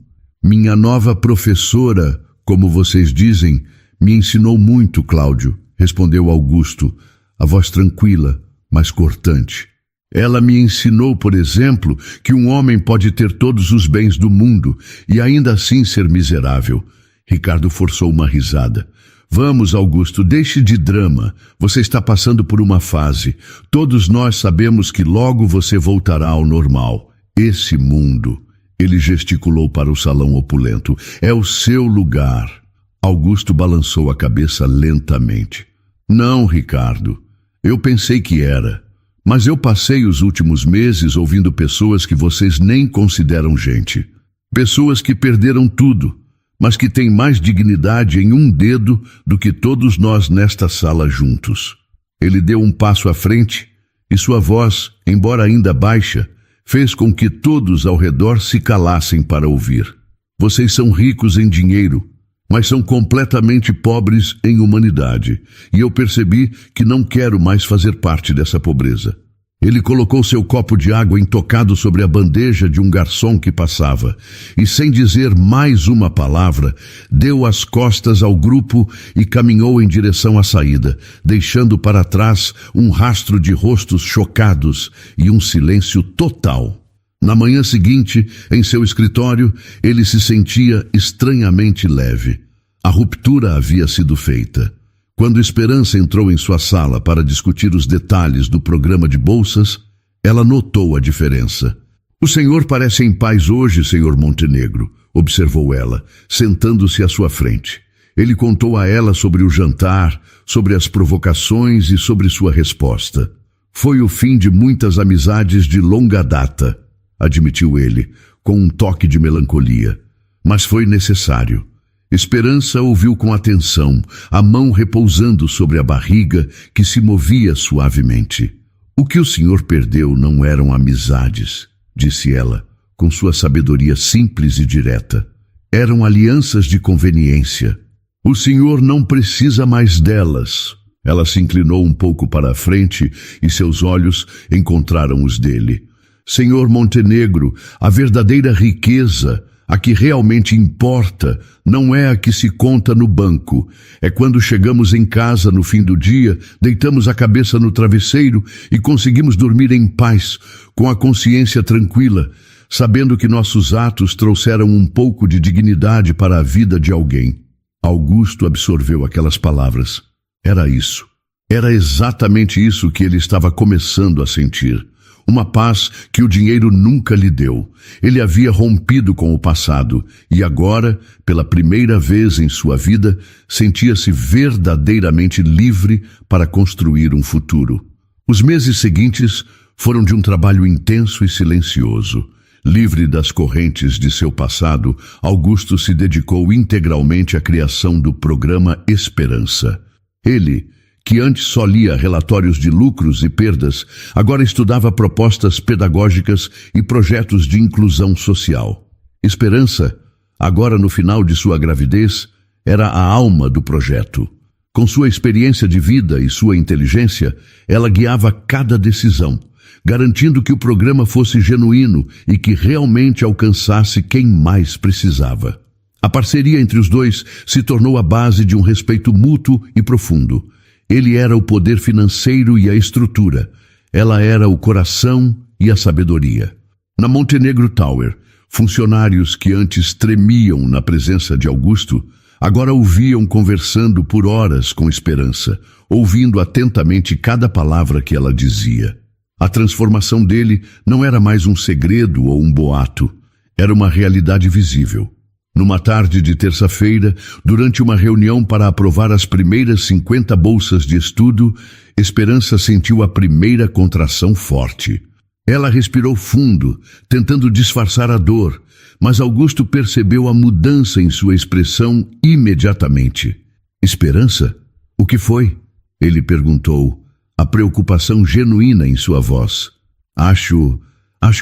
«Minha nova professora, como vocês dizem, me ensinou muito, Cláudio», respondeu Augusto, a voz tranquila, mas cortante. «Ela me ensinou, por exemplo, que um homem pode ter todos os bens do mundo e ainda assim ser miserável.» Ricardo forçou uma risada. «Vamos, Augusto, deixe de drama. Você está passando por uma fase. Todos nós sabemos que logo você voltará ao normal. Esse mundo...» Ele gesticulou para o salão opulento. «É o seu lugar.» Augusto balançou a cabeça lentamente. «Não, Ricardo. Eu pensei que era. Mas eu passei os últimos meses ouvindo pessoas que vocês nem consideram gente. Pessoas que perderam tudo, mas que têm mais dignidade em um dedo do que todos nós nesta sala juntos.» Ele deu um passo à frente e sua voz, embora ainda baixa, fez com que todos ao redor se calassem para ouvir. «Vocês são ricos em dinheiro, mas são completamente pobres em humanidade, e eu percebi que não quero mais fazer parte dessa pobreza.» Ele colocou seu copo de água intocado sobre a bandeja de um garçom que passava, e sem dizer mais uma palavra, deu as costas ao grupo e caminhou em direção à saída, deixando para trás um rastro de rostos chocados e um silêncio total. Na manhã seguinte, em seu escritório, ele se sentia estranhamente leve. A ruptura havia sido feita. Quando Esperança entrou em sua sala para discutir os detalhes do programa de bolsas, ela notou a diferença. «O senhor parece em paz hoje, senhor Montenegro», observou ela, sentando-se à sua frente. Ele contou a ela sobre o jantar, sobre as provocações e sobre sua resposta. «Foi o fim de muitas amizades de longa data», admitiu ele, com um toque de melancolia. «Mas foi necessário.» Esperança ouviu com atenção, a mão repousando sobre a barriga que se movia suavemente. «O que o senhor perdeu não eram amizades», disse ela, com sua sabedoria simples e direta. «Eram alianças de conveniência. O senhor não precisa mais delas.» Ela se inclinou um pouco para a frente e seus olhos encontraram os dele. «Senhor Montenegro, a verdadeira riqueza, A que realmente importa não é a que se conta no banco. É quando chegamos em casa no fim do dia, deitamos a cabeça no travesseiro e conseguimos dormir em paz, com a consciência tranquila, sabendo que nossos atos trouxeram um pouco de dignidade para a vida de alguém. Augusto absorveu aquelas palavras. Era isso. Era exatamente isso que ele estava começando a sentir. Uma paz que o dinheiro nunca lhe deu. Ele havia rompido com o passado e agora, pela primeira vez em sua vida, sentia-se verdadeiramente livre para construir um futuro. Os meses seguintes foram de um trabalho intenso e silencioso. Livre das correntes de seu passado, Augusto se dedicou integralmente à criação do programa Esperança. Ele, que antes só lia relatórios de lucros e perdas, agora estudava propostas pedagógicas e projetos de inclusão social. Esperança, agora no final de sua gravidez, era a alma do projeto. Com sua experiência de vida e sua inteligência, ela guiava cada decisão, garantindo que o programa fosse genuíno e que realmente alcançasse quem mais precisava. A parceria entre os dois se tornou a base de um respeito mútuo e profundo. Ele era o poder financeiro e a estrutura. Ela era o coração e a sabedoria. Na Montenegro Tower, funcionários que antes tremiam na presença de Augusto, agora o viam conversando por horas com Esperança, ouvindo atentamente cada palavra que ela dizia. A transformação dele não era mais um segredo ou um boato, era uma realidade visível. Numa tarde de terça-feira, durante uma reunião para aprovar as primeiras 50 bolsas de estudo, Esperança sentiu a primeira contração forte. Ela respirou fundo, tentando disfarçar a dor, mas Augusto percebeu a mudança em sua expressão imediatamente. Esperança? O que foi? Ele perguntou, a preocupação genuína em sua voz. Acho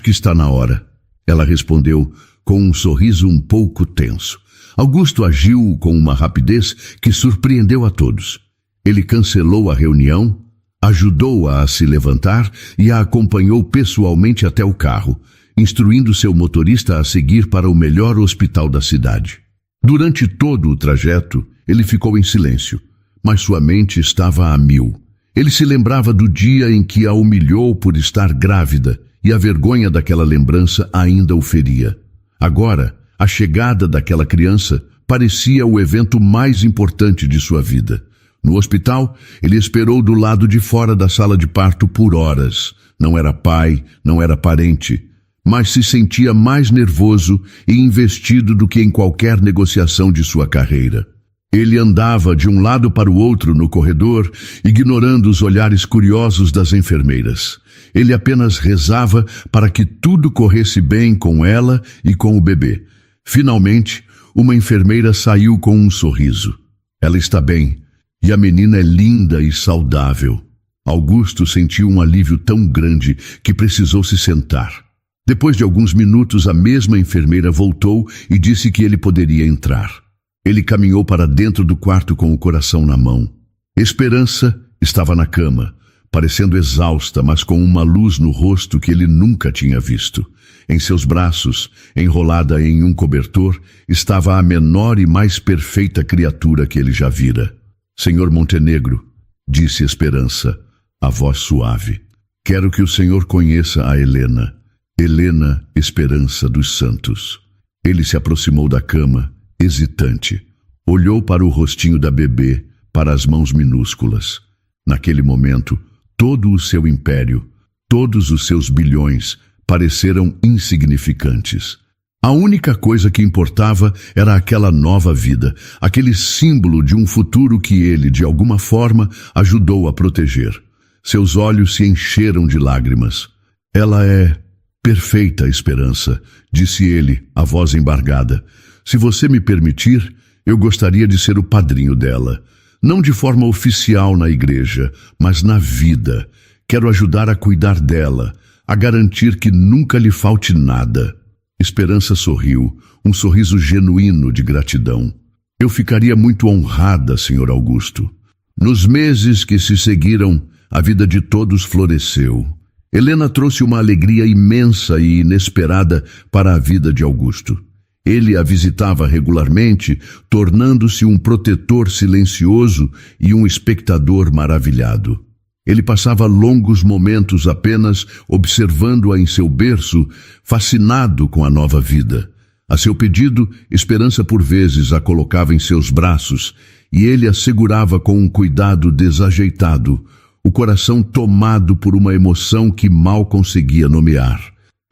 que está na hora. Ela respondeu, com um sorriso um pouco tenso. Augusto agiu com uma rapidez que surpreendeu a todos. Ele cancelou a reunião, ajudou-a a se levantar e a acompanhou pessoalmente até o carro, instruindo seu motorista a seguir para o melhor hospital da cidade. Durante todo o trajeto, ele ficou em silêncio, mas sua mente estava a mil. Ele se lembrava do dia em que a humilhou por estar grávida e a vergonha daquela lembrança ainda o feria. Agora, a chegada daquela criança parecia o evento mais importante de sua vida. No hospital, ele esperou do lado de fora da sala de parto por horas. Não era pai, não era parente, mas se sentia mais nervoso e investido do que em qualquer negociação de sua carreira. Ele andava de um lado para o outro no corredor, ignorando os olhares curiosos das enfermeiras. Ele apenas rezava para que tudo corresse bem com ela e com o bebê. Finalmente, uma enfermeira saiu com um sorriso. Ela está bem, e a menina é linda e saudável. Augusto sentiu um alívio tão grande que precisou se sentar. Depois de alguns minutos, a mesma enfermeira voltou e disse que ele poderia entrar. Ele caminhou para dentro do quarto com o coração na mão. Esperança estava na cama, parecendo exausta, mas com uma luz no rosto que ele nunca tinha visto. Em seus braços, enrolada em um cobertor, estava a menor e mais perfeita criatura que ele já vira. Senhor Montenegro, disse Esperança, a voz suave, quero que o senhor conheça a Helena. Helena Esperança dos Santos. Ele se aproximou da cama, hesitante. Olhou para o rostinho da bebê, para as mãos minúsculas. Naquele momento, todo o seu império, todos os seus bilhões, pareceram insignificantes. A única coisa que importava era aquela nova vida, aquele símbolo de um futuro que ele, de alguma forma, ajudou a proteger. Seus olhos se encheram de lágrimas. Ela é perfeita, Esperança, disse ele, a voz embargada. Se você me permitir, eu gostaria de ser o padrinho dela. Não de forma oficial na igreja, mas na vida. Quero ajudar a cuidar dela, a garantir que nunca lhe falte nada. Esperança sorriu, um sorriso genuíno de gratidão. Eu ficaria muito honrada, Sr. Augusto. Nos meses que se seguiram, a vida de todos floresceu. Helena trouxe uma alegria imensa e inesperada para a vida de Augusto. Ele a visitava regularmente, tornando-se um protetor silencioso e um espectador maravilhado. Ele passava longos momentos apenas observando-a em seu berço, fascinado com a nova vida. A seu pedido, Esperança por vezes a colocava em seus braços e ele a segurava com um cuidado desajeitado, o coração tomado por uma emoção que mal conseguia nomear.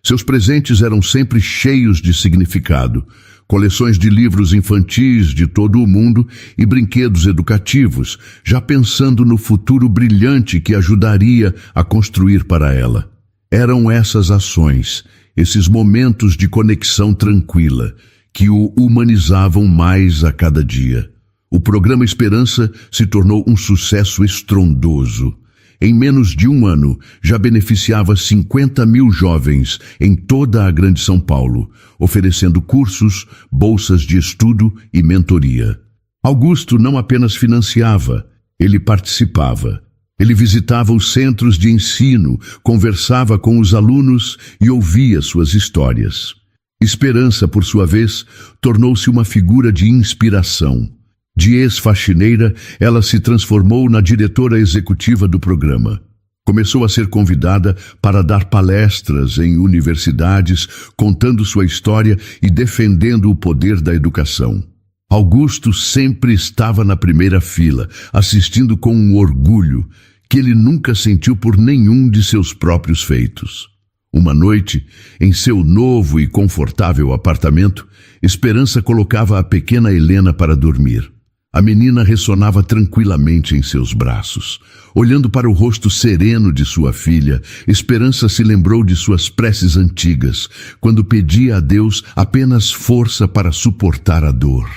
Seus presentes eram sempre cheios de significado, coleções de livros infantis de todo o mundo e brinquedos educativos, já pensando no futuro brilhante que ajudaria a construir para ela. Eram essas ações, esses momentos de conexão tranquila, que o humanizavam mais a cada dia. O programa Esperança se tornou um sucesso estrondoso. Em menos de um ano, já beneficiava 50.000 jovens em toda a Grande São Paulo, oferecendo cursos, bolsas de estudo e mentoria. Augusto não apenas financiava, ele participava. Ele visitava os centros de ensino, conversava com os alunos e ouvia suas histórias. Esperança, por sua vez, tornou-se uma figura de inspiração. De ex-faxineira, ela se transformou na diretora executiva do programa. Começou a ser convidada para dar palestras em universidades, contando sua história e defendendo o poder da educação. Augusto sempre estava na primeira fila, assistindo com um orgulho que ele nunca sentiu por nenhum de seus próprios feitos. Uma noite, em seu novo e confortável apartamento, Esperança colocava a pequena Helena para dormir. A menina ressonava tranquilamente em seus braços. Olhando para o rosto sereno de sua filha, Esperança se lembrou de suas preces antigas, quando pedia a Deus apenas força para suportar a dor.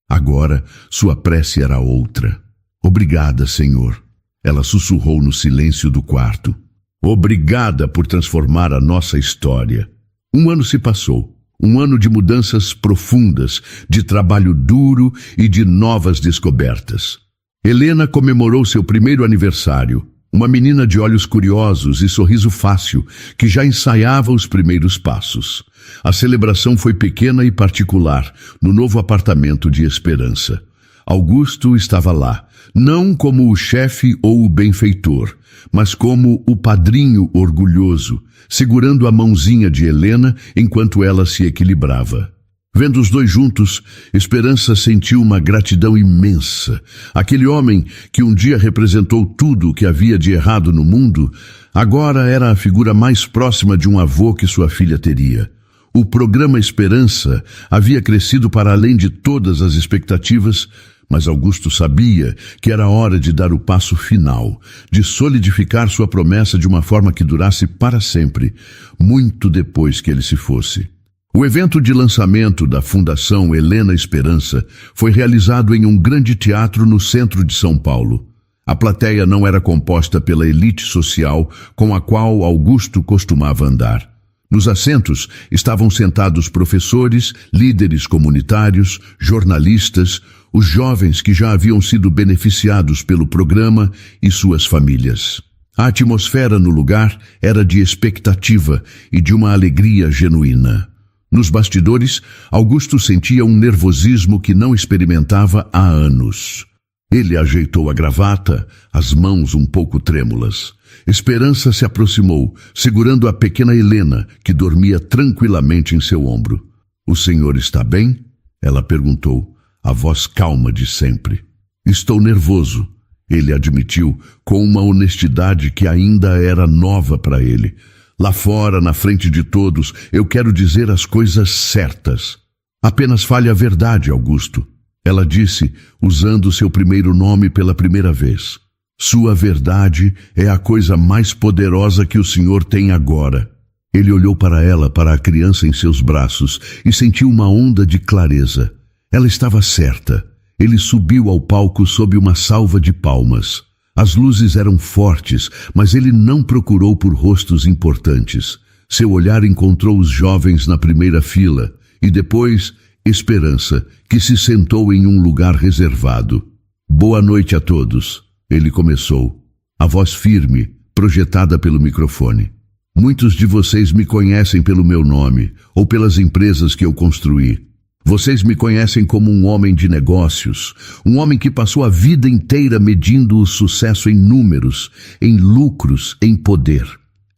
Agora, sua prece era outra. Obrigada, Senhor. Ela sussurrou no silêncio do quarto. Obrigada por transformar a nossa história. Um ano se passou. Um ano de mudanças profundas, de trabalho duro e de novas descobertas. Helena comemorou seu primeiro aniversário, uma menina de olhos curiosos e sorriso fácil, que já ensaiava os primeiros passos. A celebração foi pequena e particular, no novo apartamento de Esperança. Augusto estava lá, não como o chefe ou o benfeitor, mas como o padrinho orgulhoso, segurando a mãozinha de Helena enquanto ela se equilibrava. Vendo os dois juntos, Esperança sentiu uma gratidão imensa. Aquele homem que um dia representou tudo o que havia de errado no mundo, agora era a figura mais próxima de um avô que sua filha teria. O programa Esperança havia crescido para além de todas as expectativas, mas Augusto sabia que era hora de dar o passo final, de solidificar sua promessa de uma forma que durasse para sempre, muito depois que ele se fosse. O evento de lançamento da Fundação Helena Esperança foi realizado em um grande teatro no centro de São Paulo. A plateia não era composta pela elite social com a qual Augusto costumava andar. Nos assentos estavam sentados professores, líderes comunitários, jornalistas, os jovens que já haviam sido beneficiados pelo programa e suas famílias. A atmosfera no lugar era de expectativa e de uma alegria genuína. Nos bastidores, Augusto sentia um nervosismo que não experimentava há anos. Ele ajeitou a gravata, as mãos um pouco trêmulas. Esperança se aproximou, segurando a pequena Helena, que dormia tranquilamente em seu ombro. — O senhor está bem? Ela perguntou, a voz calma de sempre. — Estou nervoso, ele admitiu, com uma honestidade que ainda era nova para ele. Lá fora, na frente de todos, eu quero dizer as coisas certas. Apenas fale a verdade, Augusto. Ela disse, usando seu primeiro nome pela primeira vez. Sua verdade é a coisa mais poderosa que o senhor tem agora. Ele olhou para ela, para a criança em seus braços, e sentiu uma onda de clareza. Ela estava certa. Ele subiu ao palco sob uma salva de palmas. As luzes eram fortes, mas ele não procurou por rostos importantes. Seu olhar encontrou os jovens na primeira fila, e depois Esperança, que se sentou em um lugar reservado. Boa noite a todos, ele começou, a voz firme, projetada pelo microfone. Muitos de vocês me conhecem pelo meu nome, ou pelas empresas que eu construí. Vocês me conhecem como um homem de negócios, um homem que passou a vida inteira medindo o sucesso em números, em lucros, em poder.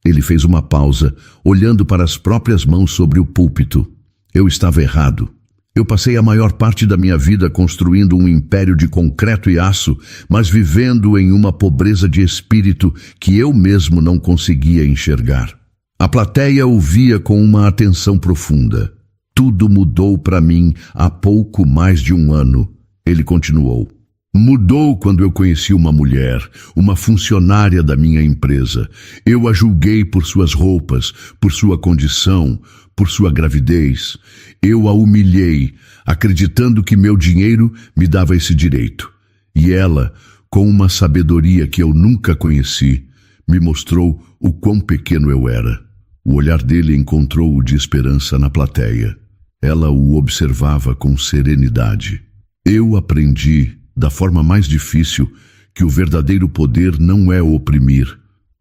Ele fez uma pausa, olhando para as próprias mãos sobre o púlpito. Eu estava errado. Eu passei a maior parte da minha vida construindo um império de concreto e aço, mas vivendo em uma pobreza de espírito que eu mesmo não conseguia enxergar. A plateia ouvia com uma atenção profunda. Tudo mudou para mim há pouco mais de um ano. Ele continuou. Mudou quando eu conheci uma mulher, uma funcionária da minha empresa. Eu a julguei por suas roupas, por sua condição, por sua gravidez. Eu a humilhei, acreditando que meu dinheiro me dava esse direito. E ela, com uma sabedoria que eu nunca conheci, me mostrou o quão pequeno eu era. O olhar dele encontrou o de esperança na plateia. Ela o observava com serenidade. Eu aprendi, da forma mais difícil, que o verdadeiro poder não é oprimir,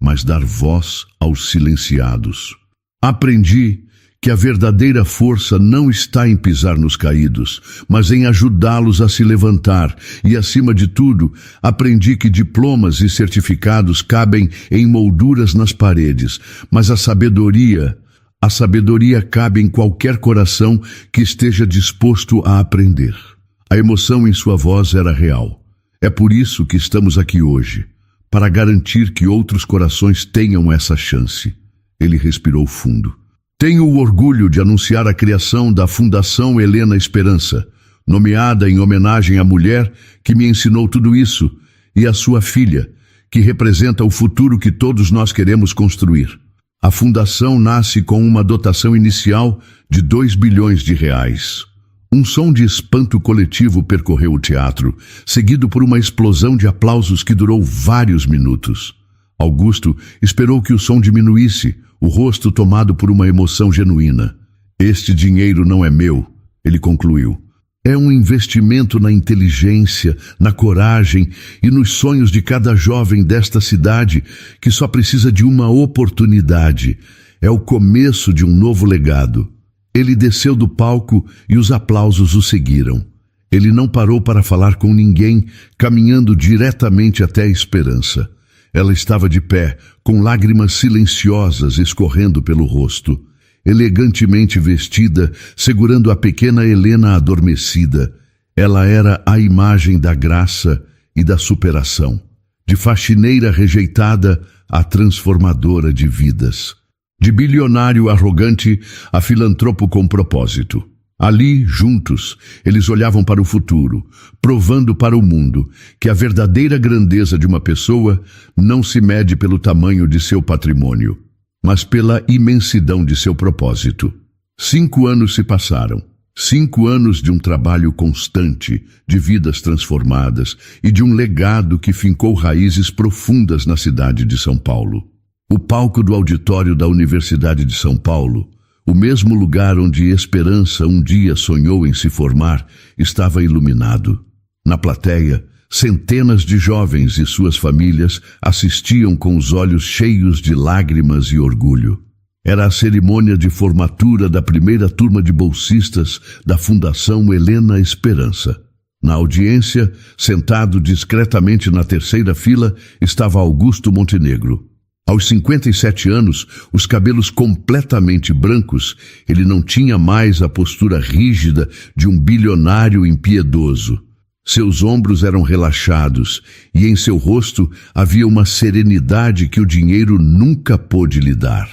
mas dar voz aos silenciados. Aprendi que a verdadeira força não está em pisar nos caídos, mas em ajudá-los a se levantar. E, acima de tudo, aprendi que diplomas e certificados cabem em molduras nas paredes, mas a sabedoria cabe em qualquer coração que esteja disposto a aprender. A emoção em sua voz era real. É por isso que estamos aqui hoje, para garantir que outros corações tenham essa chance. Ele respirou fundo. Tenho o orgulho de anunciar a criação da Fundação Helena Esperança, nomeada em homenagem à mulher que me ensinou tudo isso, e à sua filha, que representa o futuro que todos nós queremos construir. A fundação nasce com uma dotação inicial de R$2 bilhões. Um som de espanto coletivo percorreu o teatro, seguido por uma explosão de aplausos que durou vários minutos. Augusto esperou que o som diminuísse, o rosto tomado por uma emoção genuína. Este dinheiro não é meu, ele concluiu. É um investimento na inteligência, na coragem e nos sonhos de cada jovem desta cidade que só precisa de uma oportunidade. É o começo de um novo legado. Ele desceu do palco e os aplausos o seguiram. Ele não parou para falar com ninguém, caminhando diretamente até a Esperança. Ela estava de pé, com lágrimas silenciosas escorrendo pelo rosto. Elegantemente vestida, segurando a pequena Helena adormecida. Ela era a imagem da graça e da superação. De faxineira rejeitada a transformadora de vidas. De bilionário arrogante a filantropo com propósito. Ali, juntos, eles olhavam para o futuro, provando para o mundo que a verdadeira grandeza de uma pessoa não se mede pelo tamanho de seu patrimônio, mas pela imensidão de seu propósito. 5 anos se passaram. 5 anos de um trabalho constante, de vidas transformadas e de um legado que fincou raízes profundas na cidade de São Paulo. O palco do auditório da Universidade de São Paulo, o mesmo lugar onde Esperança um dia sonhou em se formar, estava iluminado. Na plateia, centenas de jovens e suas famílias assistiam com os olhos cheios de lágrimas e orgulho. Era a cerimônia de formatura da primeira turma de bolsistas da Fundação Helena Esperança. Na audiência, sentado discretamente na terceira fila, estava Augusto Montenegro. Aos 57 anos, os cabelos completamente brancos, ele não tinha mais a postura rígida de um bilionário impiedoso. Seus ombros eram relaxados e em seu rosto havia uma serenidade que o dinheiro nunca pôde lhe dar.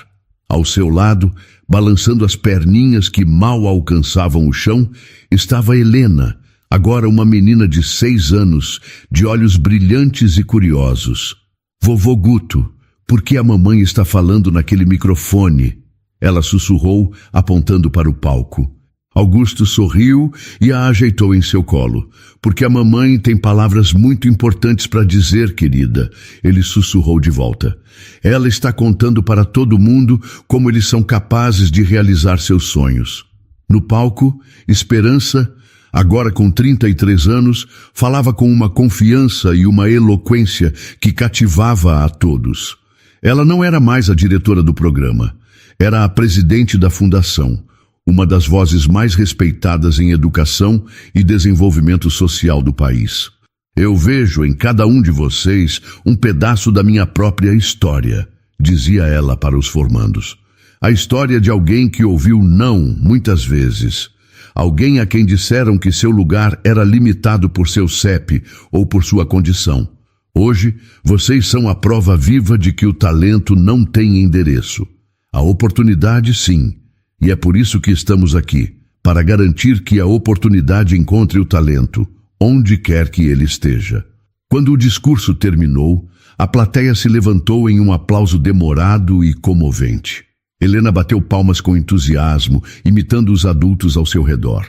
Ao seu lado, balançando as perninhas que mal alcançavam o chão, estava Helena, agora uma menina de 6 anos, de olhos brilhantes e curiosos. Vovô Guto, por que a mamãe está falando naquele microfone? Ela sussurrou, apontando para o palco. Augusto sorriu e a ajeitou em seu colo. Porque a mamãe tem palavras muito importantes para dizer, querida. Ele sussurrou de volta. Ela está contando para todo mundo como eles são capazes de realizar seus sonhos. No palco, Esperança, agora com 33 anos, falava com uma confiança e uma eloquência que cativava a todos. Ela não era mais a diretora do programa. Era a presidente da fundação, uma das vozes mais respeitadas em educação e desenvolvimento social do país. Eu vejo em cada um de vocês um pedaço da minha própria história, dizia ela para os formandos. A história de alguém que ouviu não muitas vezes. Alguém a quem disseram que seu lugar era limitado por seu CEP ou por sua condição. Hoje, vocês são a prova viva de que o talento não tem endereço. A oportunidade, sim. E é por isso que estamos aqui, para garantir que a oportunidade encontre o talento, onde quer que ele esteja. Quando o discurso terminou, a plateia se levantou em um aplauso demorado e comovente. Helena bateu palmas com entusiasmo, imitando os adultos ao seu redor.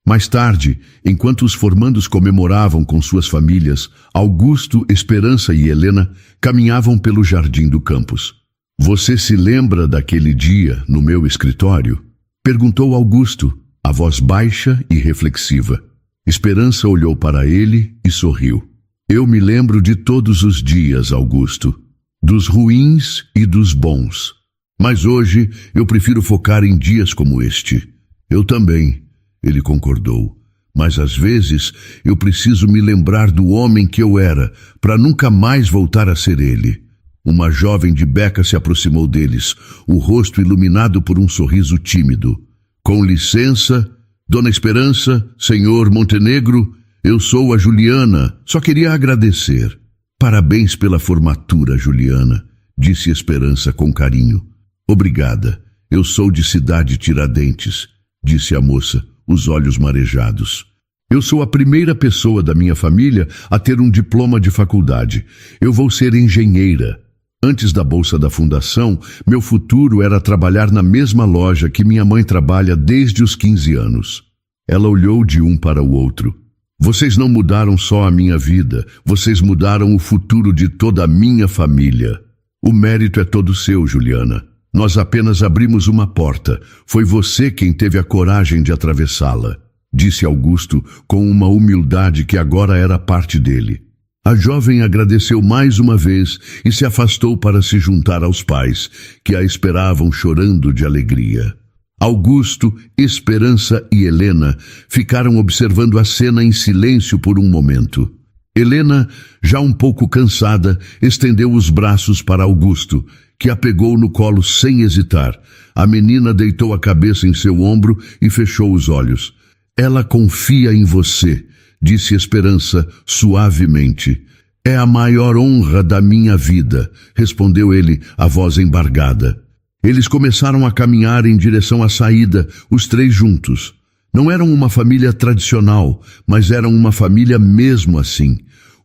Mais tarde, enquanto os formandos comemoravam com suas famílias, Augusto, Esperança e Helena caminhavam pelo jardim do campus. Você se lembra daquele dia no meu escritório? Perguntou Augusto, a voz baixa e reflexiva. Esperança olhou para ele e sorriu. Eu me lembro de todos os dias, Augusto, dos ruins e dos bons. Mas hoje eu prefiro focar em dias como este. Eu também, ele concordou. Mas às vezes eu preciso me lembrar do homem que eu era, para nunca mais voltar a ser ele. Uma jovem de Beca se aproximou deles, o rosto iluminado por um sorriso tímido. Com licença, Dona Esperança, Senhor Montenegro, eu sou a Juliana, só queria agradecer. Parabéns pela formatura, Juliana, disse Esperança com carinho. Obrigada, eu sou de Cidade Tiradentes, disse a moça, os olhos marejados. Eu sou a primeira pessoa da minha família a ter um diploma de faculdade. Eu vou ser engenheira. Antes da bolsa da fundação, meu futuro era trabalhar na mesma loja que minha mãe trabalha desde os 15 anos. Ela olhou de um para o outro. Vocês não mudaram só a minha vida, vocês mudaram o futuro de toda a minha família. O mérito é todo seu, Juliana. Nós apenas abrimos uma porta. Foi você quem teve a coragem de atravessá-la, disse Augusto com uma humildade que agora era parte dele. A jovem agradeceu mais uma vez e se afastou para se juntar aos pais, que a esperavam chorando de alegria. Augusto, Esperança e Helena ficaram observando a cena em silêncio por um momento. Helena, já um pouco cansada, estendeu os braços para Augusto, que a pegou no colo sem hesitar. A menina deitou a cabeça em seu ombro e fechou os olhos. Ela confia em você, disse Esperança suavemente. É a maior honra da minha vida, respondeu ele, a voz embargada. Eles começaram a caminhar em direção à saída, os três juntos. Não eram uma família tradicional, mas eram uma família mesmo assim,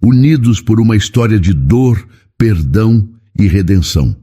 unidos por uma história de dor, perdão e redenção.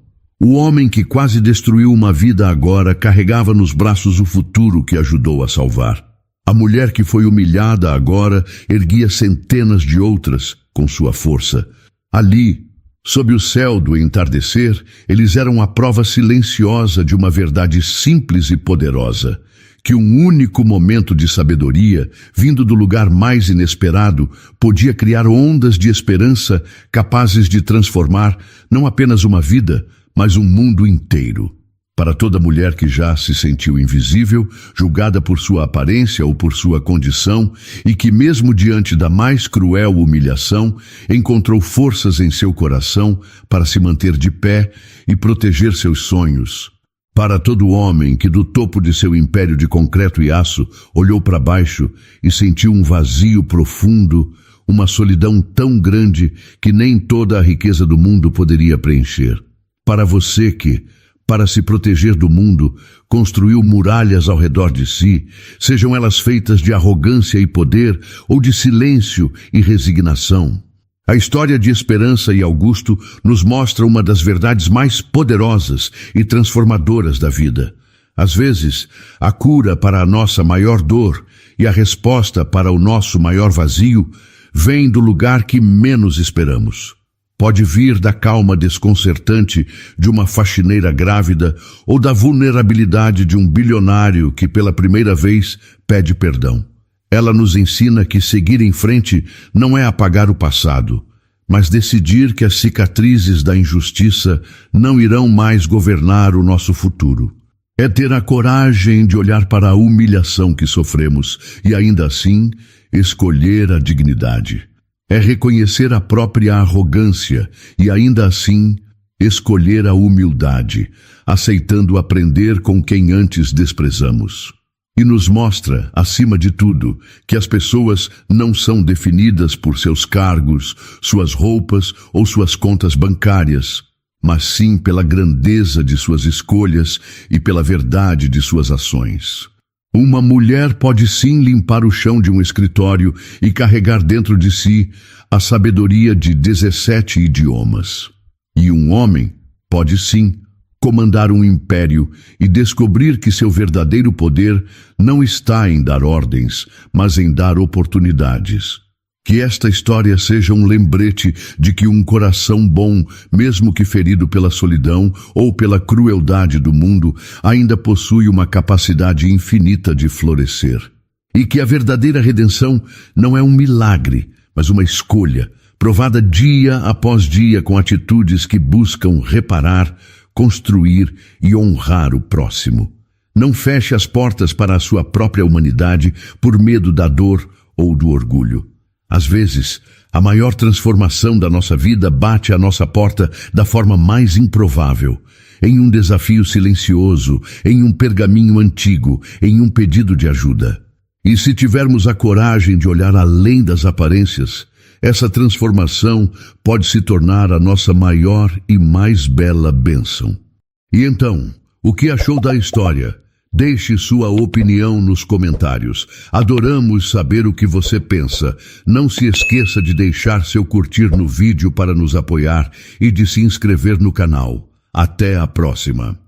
O homem que quase destruiu uma vida agora carregava nos braços o futuro que ajudou a salvar. A mulher que foi humilhada agora erguia centenas de outras com sua força. Ali, sob o céu do entardecer, eles eram a prova silenciosa de uma verdade simples e poderosa, que um único momento de sabedoria, vindo do lugar mais inesperado, podia criar ondas de esperança capazes de transformar não apenas uma vida, mas um mundo inteiro. Para toda mulher que já se sentiu invisível, julgada por sua aparência ou por sua condição, e que mesmo diante da mais cruel humilhação, encontrou forças em seu coração para se manter de pé e proteger seus sonhos. Para todo homem que do topo de seu império de concreto e aço olhou para baixo e sentiu um vazio profundo, uma solidão tão grande que nem toda a riqueza do mundo poderia preencher. Para você que, para se proteger do mundo, construiu muralhas ao redor de si, sejam elas feitas de arrogância e poder ou de silêncio e resignação. A história de Esperança e Augusto nos mostra uma das verdades mais poderosas e transformadoras da vida. Às vezes, a cura para a nossa maior dor e a resposta para o nosso maior vazio vem do lugar que menos esperamos. Pode vir da calma desconcertante de uma faxineira grávida ou da vulnerabilidade de um bilionário que pela primeira vez pede perdão. Ela nos ensina que seguir em frente não é apagar o passado, mas decidir que as cicatrizes da injustiça não irão mais governar o nosso futuro. É ter a coragem de olhar para a humilhação que sofremos e ainda assim escolher a dignidade. É reconhecer a própria arrogância e ainda assim escolher a humildade, aceitando aprender com quem antes desprezamos. E nos mostra, acima de tudo, que as pessoas não são definidas por seus cargos, suas roupas ou suas contas bancárias, mas sim pela grandeza de suas escolhas e pela verdade de suas ações. Uma mulher pode sim limpar o chão de um escritório e carregar dentro de si a sabedoria de 17 idiomas. E um homem pode sim comandar um império e descobrir que seu verdadeiro poder não está em dar ordens, mas em dar oportunidades. Que esta história seja um lembrete de que um coração bom, mesmo que ferido pela solidão ou pela crueldade do mundo, ainda possui uma capacidade infinita de florescer. E que a verdadeira redenção não é um milagre, mas uma escolha, provada dia após dia com atitudes que buscam reparar, construir e honrar o próximo. Não feche as portas para a sua própria humanidade por medo da dor ou do orgulho. Às vezes, a maior transformação da nossa vida bate à nossa porta da forma mais improvável, em um desafio silencioso, em um pergaminho antigo, em um pedido de ajuda. E se tivermos a coragem de olhar além das aparências, essa transformação pode se tornar a nossa maior e mais bela bênção. E então, o que achou da história? Deixe sua opinião nos comentários. Adoramos saber o que você pensa. Não se esqueça de deixar seu curtir no vídeo para nos apoiar e de se inscrever no canal. Até a próxima!